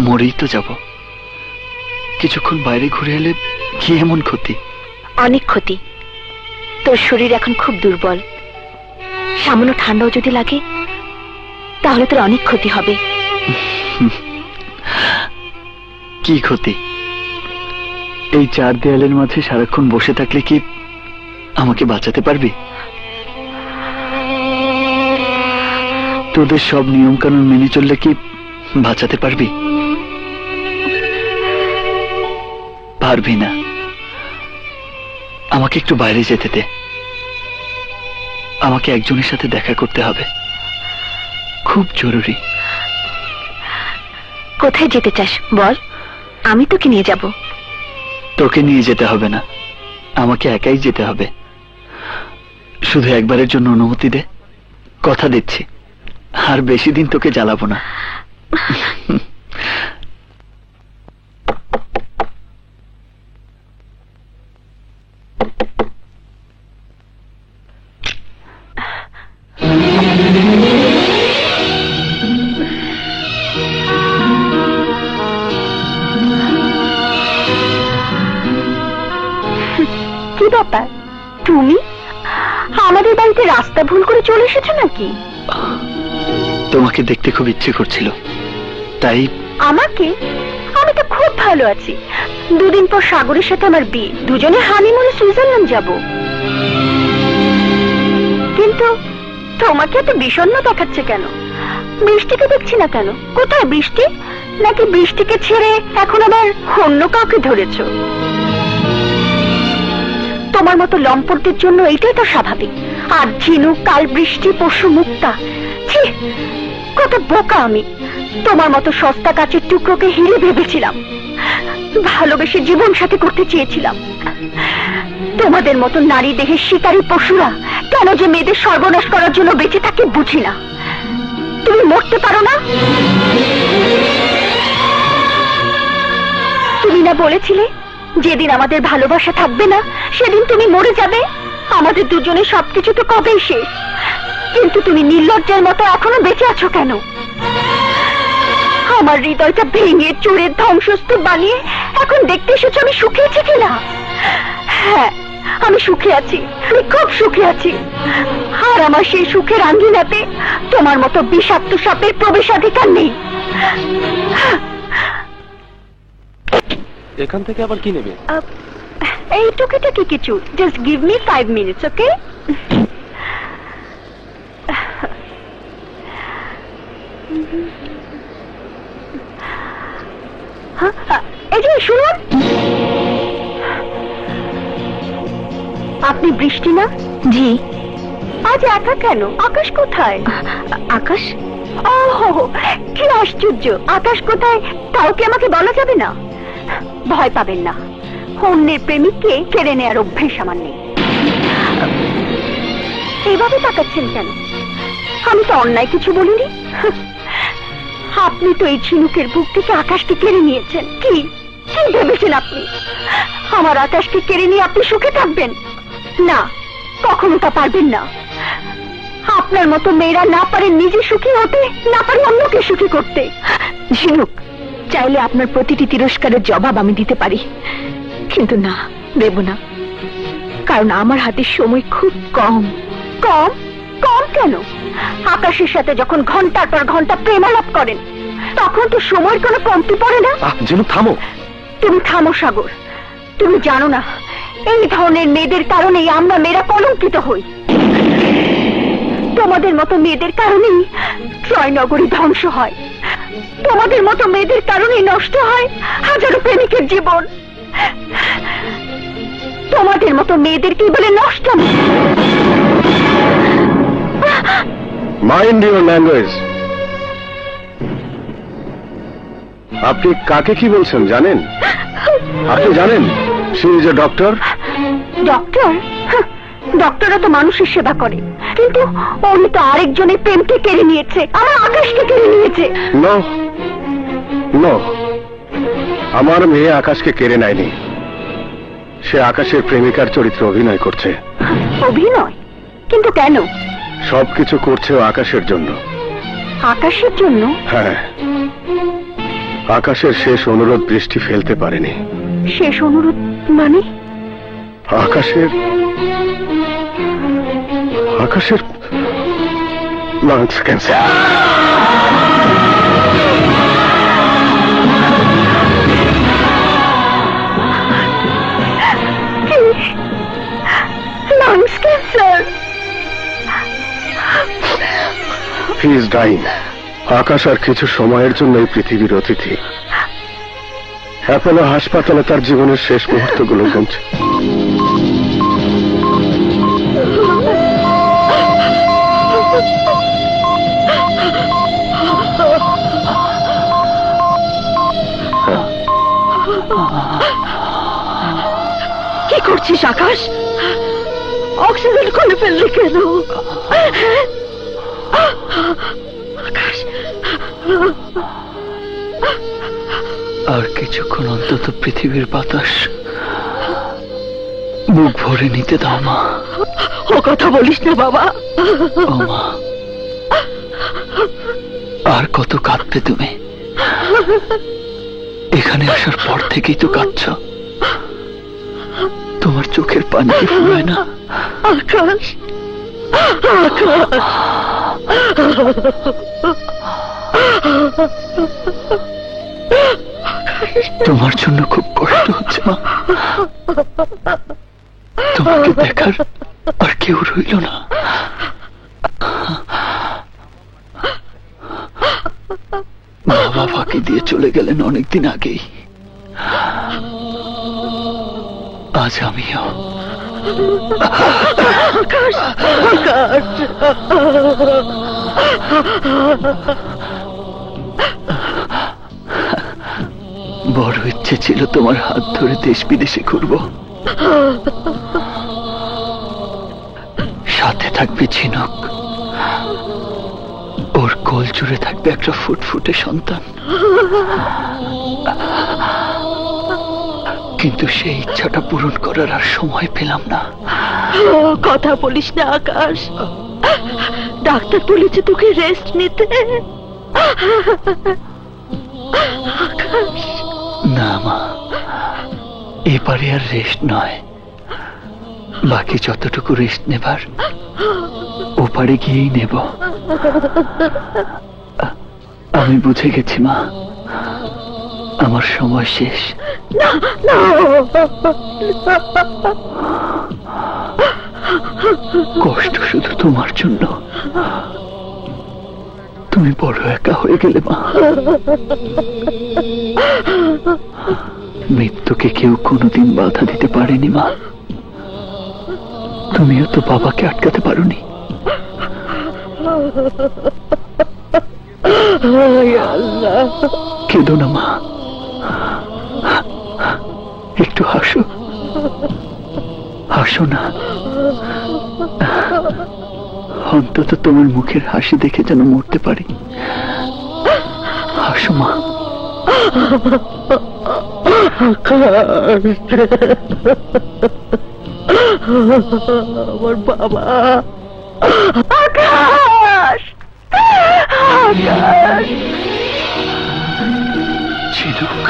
মরেই তো যাব। কিছুক্ষণ বাইরে ঘুরে এলে কি এমন ক্ষতি? অনেক ক্ষতি। তোর শরীর এখন খুব দুর্বল, সামান্য ঠান্ডাও যদি লাগে তাহলে তোর অনেক ক্ষতি হবে। কি ক্ষতি? এই চার দেয়ালের মাঝে সারাক্ষণ বসে থাকলে কি আমাকে বাঁচাতে পারবি? তোদের সব নিয়ম কানুন মেনে চললে কি বাঁচাতে পারবি? পারবি না। আমাকে একটু বাইরে যেতে দে। আমাকে একজনের সাথে দেখা করতে হবে, খুব জরুরি। কোথায় যেতে চাস বল, আমি তোকে নিয়ে যাব। তোকে নিয়ে যেতে হবে না, আমাকে একাই যেতে হবে। শুধু একবারের জন্য অনুমতি দে, কথা দিচ্ছি আর বেশি দিন তোকে জ্বালাবো না। কি ব্যাপার, তুমি আমাদের বাড়িতে রাস্তা ভুল করে চলে এসেছো নাকি? তোমাকে দেখতে খুব ইচ্ছে করছিল, তাই। আমাকে? আমি তো খুব ভালো আছি। দুদিন পর সাগরের সাথে আমার বিয়ে, দুজনে হানিমুনে সুইজারল্যান্ড যাব। কিন্তু তোমাকে এত বিষণ্ণ দেখাচ্ছে কেন? বৃষ্টিকে দেখছি না কেন? কোথায় বৃষ্টি? নাকি বৃষ্টিকে ছেড়ে এখন আবার অন্য কাউকে ধরেছো? তোমার মতো লম্পটদের জন্য এইটাই তো স্বাভাবিক। আর ঝিনুক, কাল বৃষ্টি, পশু মুক্তা, ছি, কত বোকা আমি। তোমার মতো সস্তা কাচের টুকরোকে হিরে ভেবেছিলাম, ভালোবেসে জীবন সাথী করতে চেয়েছিলাম। তোমাদের মতো নারী দেহের শিকারী পশুরা কেন যে মেয়েদের সর্বনাশ করার জন্য বেঁচে থাকে বুঝি না। তুমি মরতে পারো না? তুমি না বলেছিলে যেদিন আমাদের ভালোবাসা থাকবে না সেদিন তুমি মরে যাবে? আমাদের দুজনের সবকিছু তো কবেই শেষ, কিন্তু তুমি নির্লজ্জের মতো এখনো বেঁচে আছো কেন? আমার হৃদয়টা ভেঙে চুরে ধ্বংসস্তূপ বানিয়ে এখন দেখতে এসেছো আমি সুখে আছি কিনা? হ্যাঁ, আমি সুখে আছি, আমি খুব সুখে আছি। আর আমার সেই সুখের আঙ্গিনাতে তোমার মতো বিষাক্ত সাপের প্রবেশাধিকার নেই। এখান থেকে আবার কি নেবে? এই টুকিটাকি কিছু, জাস্ট গিভ মি 5 মিনিটস, ওকে? এই যে শুনুন, আপনি বৃষ্টি না? জি। আজ একা কেন? আকাশ কোথায়? আকাশ? ওহ, কি আশ্চর্য! আকাশ কোথায় তাও কি আমাকে বলা যাবে না? ভয় পাবেন না, অন্যের প্রেমিককে কেড়ে নেয়ার অভ্যেস আমার নেই। এভাবে তাকাচ্ছেন কেন? আমি তো অন্যায় কিছু বলিনি। আপনি তো এই ঝিনুকের বুক থেকে আকাশকে কেড়ে নিয়েছেন। কি কি ভেবেছেন আপনি? আমার আকাশকে কেড়ে নিয়ে আপনি সুখে থাকবেন? না, কখনো তা পারবেন না। আপনার মতো মেয়েরা না পারে নিজে সুখী হতে, না পারে অন্যকে সুখী করতে। ঝিনুক, চাইলে আপনার প্রতিটি তিরস্কারের জবাব আমি দিতে পারি, কিন্তু না, দেব না। কারণ আমার হাতে সময় খুব কম। কম? কম কেন? আকাশের সাথে যখন ঘন্টার পর ঘন্টা প্রেমালাপ করেন, তখন তো সময়ের কোনো কমতি পড়ে না। ঝিনুক থামো। তুমি থামো সাগর। তুমি জানো না, এই ধরনের মেয়েদের কারণেই আমরা মেয়েরা কলঙ্কিত হই। তোমাদের মতো মেয়েদের কারণেই ট্রয় নগরী ধ্বংস হয়। তোমাদের মতো মেয়েদের কারণেই নষ্ট হয় হাজারো প্রেমিকের জীবন। তোমাদের মতো মেয়েদের কি বলে নষ্ট? Mind your language. আপনি কাকে কি বলছেন জানেন? আপনি জানেন সে ইজ এ ডক্টর। ডক্টর? ডক্টররা তো মানুষের সেবা করে, কিন্তু উনি তো আরেকজনের প্রেমকে কেড়ে নিয়েছে, আমার আকাশকে কেড়ে নিয়েছে। নো নো, আমার মেয়ে আকাশকে কেড়ে নেয়নি। সে আকাশের প্রেমিকার চরিত্রে অভিনয় করছে। অভিনয়? কিন্তু কেন? সবকিছু করছে ও আকাশের জন্য। আকাশের জন্য? হ্যাঁ, আকাশের শেষ অনুরোধ বৃষ্টি ফেলতে পারেনি। শেষ অনুরোধ মানে? আকাশের lungs cancer. Lungs cancer? He is dying. Akash আর কিছু সময়ের জন্য এই পৃথিবীর অতিথি। অ্যাপোলো হাসপাতালে তার জীবনের শেষ মুহূর্তগুলো গুনছে। কি করছিস আকাশ? অক্সিজেন খুলে ফেললি কেন? আকাশ, আর কিছুক্ষণ অন্তত পৃথিবীর বাতাস বুক ভরে নিতে দাও মা। ও কথা বলিস না বাবা। ও মা, আর কত কাঁদবে তুমি? এখানে আসার পর থেকেই তো কাঁদছ। তোমার চোখের পানি কি ফুরায় না? আকাশ, আকাশ, তোমার জন্য খুব কষ্ট হচ্ছে মা। তোমাকে দেখার আর কেউ রইল না। বাবা ফাঁকি দিয়ে চলে গেলেন অনেকদিন আগেই। আজ আমিও। আকাশ, আকাশ, বড় ইচ্ছে ছিল তোমার হাত ধরে দেশ বিদেশে ঘুরবো। সাথে থাকবে ঝিনুক, ওর কোল জুড়ে থাকবে একটা ফুটফুটে সন্তান। কিন্তু সেই ইচ্ছাটা পূরণ করার আর সময় পেলাম না। কথা বলিস না আকাশ। ডাক্তার বলেছে তোকে রেস্ট নিতে। না মা, এবারে আর রেস্ট নয়। বাকি যতটুকু রেস্ট নেবার ওপারে গিয়েই নেব। আমি বুঝে গেছি মা, আমার সময় শেষ। কষ্ট শুধু তোমার জন্য। তুমি বড় একা হয়ে গেলে মা। মৃত্যুকে কেউ কোনোদিন বাধা দিতে পারেনি মা। তুমিও তো বাবাকে আটকাতে পারোনি। কেঁদো না মা, একটু হাসো, হাসো না। অন্তত তোমার মুখের হাসি দেখে যেন মরতে পারি। হাসো মা। আমার বাবা। আকাশ, আকাশ, ঝিনুক,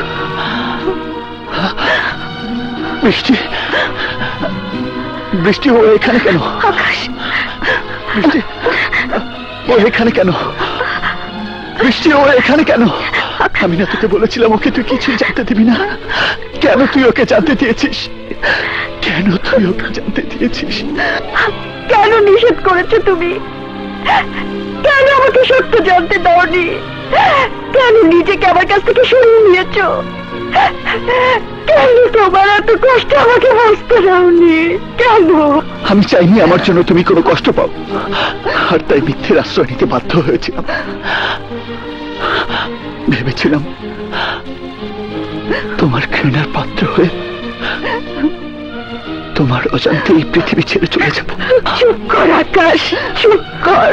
বৃষ্টি, বৃষ্টি, ও এখানে কেন? আকাশ, বৃষ্টি, ও এখানে কেন? বৃষ্টি, ও এখানে কেন? আমি না তোকে বলেছিলাম ওকে তুই কিছুই জানতে দিবি না? কেন তুই ওকে জানতে দিয়েছিস? কেন তুই ওকে জানতে দিয়েছিস? কেন নিষেধ করেছো তুমি? কেন আমাকে সত্য জানতে দাওনি? কেন নিজেকে আমার কাছ থেকে সরিয়ে নিয়েছো? কেন তোমার এত কষ্ট আমাকে বুঝতে দাওনি? কেন? আমি চাইনি আমার জন্য তুমি কোনো কষ্ট পাও, আর তাই মিথ্যের আশ্রয় নিতে বাধ্য হয়েছিলাম। ভেবেছিলাম তোমার ঘৃণার পাত্র হয়ে তোমার অজান্তে এই পৃথিবী ছেড়ে চলে যাব। চুপ কর আকাশ, চুপ কর।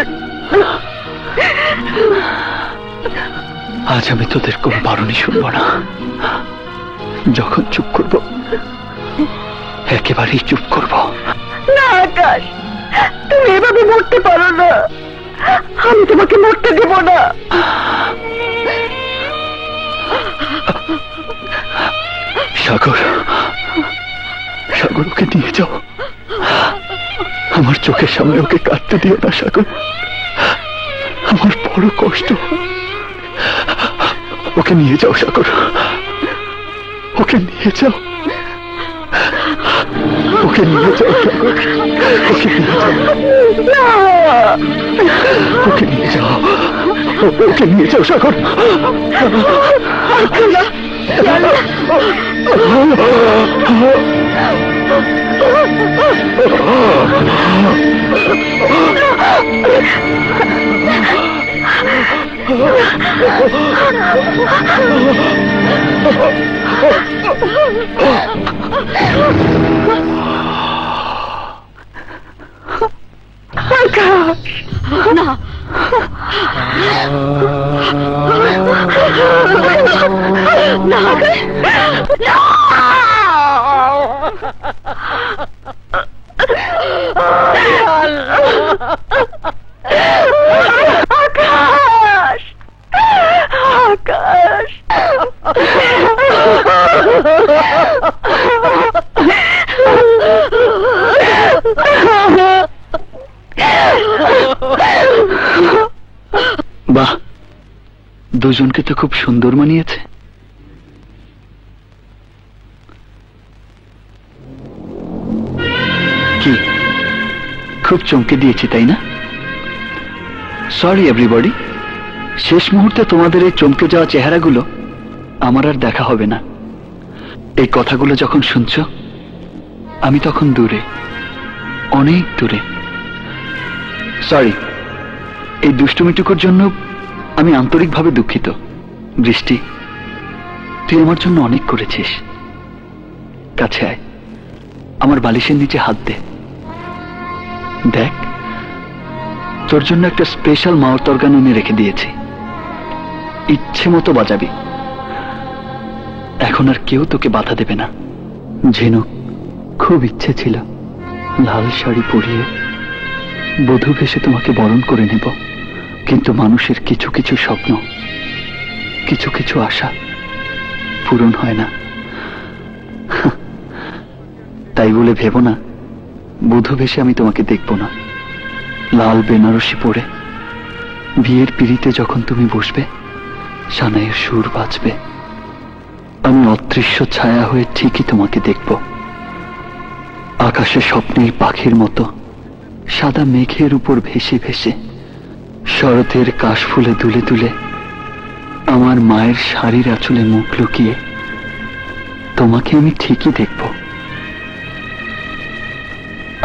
আজ আমি তোদের কোন বারণই শুনবো না। যখন চুপ করব একেবারেই চুপ করব। না আকাশ, তুমি এভাবে মরতে পারো না। আমি তোমাকে মরতে দেব না। সাগর, সাগর, ওকে নিয়ে যাও। আমার চোখের সামনে ওকে কাটতে দিও না সাগর, আমার বড় কষ্ট। ওকে নিয়ে যাও সাগর, ওকে নিয়ে যাও, ওকে নিয়ে যাও সাগর, ওকে নিয়ে যাও, ওকে নিয়ে যাও, ওকে নিয়ে যাও সাগর। না, আকাশ, আকাশ, বাহ, দুজনকে তো খুব সুন্দর মানিয়েছে। কি খুব চমকে দিয়েছি তাই না? সরি এভরিবডি, শেষ মুহূর্তে তোমাদের এই চমকে যাওয়া চেহারাগুলো আমার আর দেখা হবে না। এই কথাগুলো যখন শুনছো আমি তখন দূরে, অনেক দূরে। সরি, এই দুষ্টুমিটুকুর জন্য আমি আন্তরিকভাবে দুঃখিত। বৃষ্টি, তুই আমার জন্য অনেক করেছিস। কাছে আয়, আমার বালিশের নিচে হাত দে। দেখ, তোর জন্য একটা স্পেশাল মাওয়ার তরকারি এনে রেখে দিয়েছি, ইচ্ছে মতো বাজাবি। এখন আর কেউ তোকে বাধা দেবে না। ঝিনুক, খুব ইচ্ছে ছিল লাল শাড়ি পরিয়ে বধূ ভেসে তোমাকে বরণ করে নেব, কিন্তু মানুষের কিছু কিছু স্বপ্ন, কিছু কিছু আশা পূরণ হয় না। তাই বলে ভেবো না বধূ ভেসে আমি তোমাকে দেখব না। লাল বেনারসি পরে বিয়ের পিড়িতে যখন তুমি বসবে, সানাইয়ের সুর বাজবে, আমি অদৃশ্য ছায়া হয়ে ঠিকই তোমাকে দেখব। আকাশে স্বপ্নের পাখির মতো সাদা মেঘের উপর ভেসে ভেসে, শরতের কাশফুলে দুলে দুলে, আমার মায়ের শাড়ির আঁচলে মুখ লুকিয়ে তোমাকে আমি ঠিকই দেখব।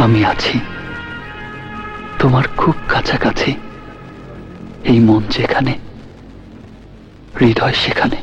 আমি আছি তোমার খুব কাছাকাছি। এই মন যেখানে, হৃদয় সেখানে।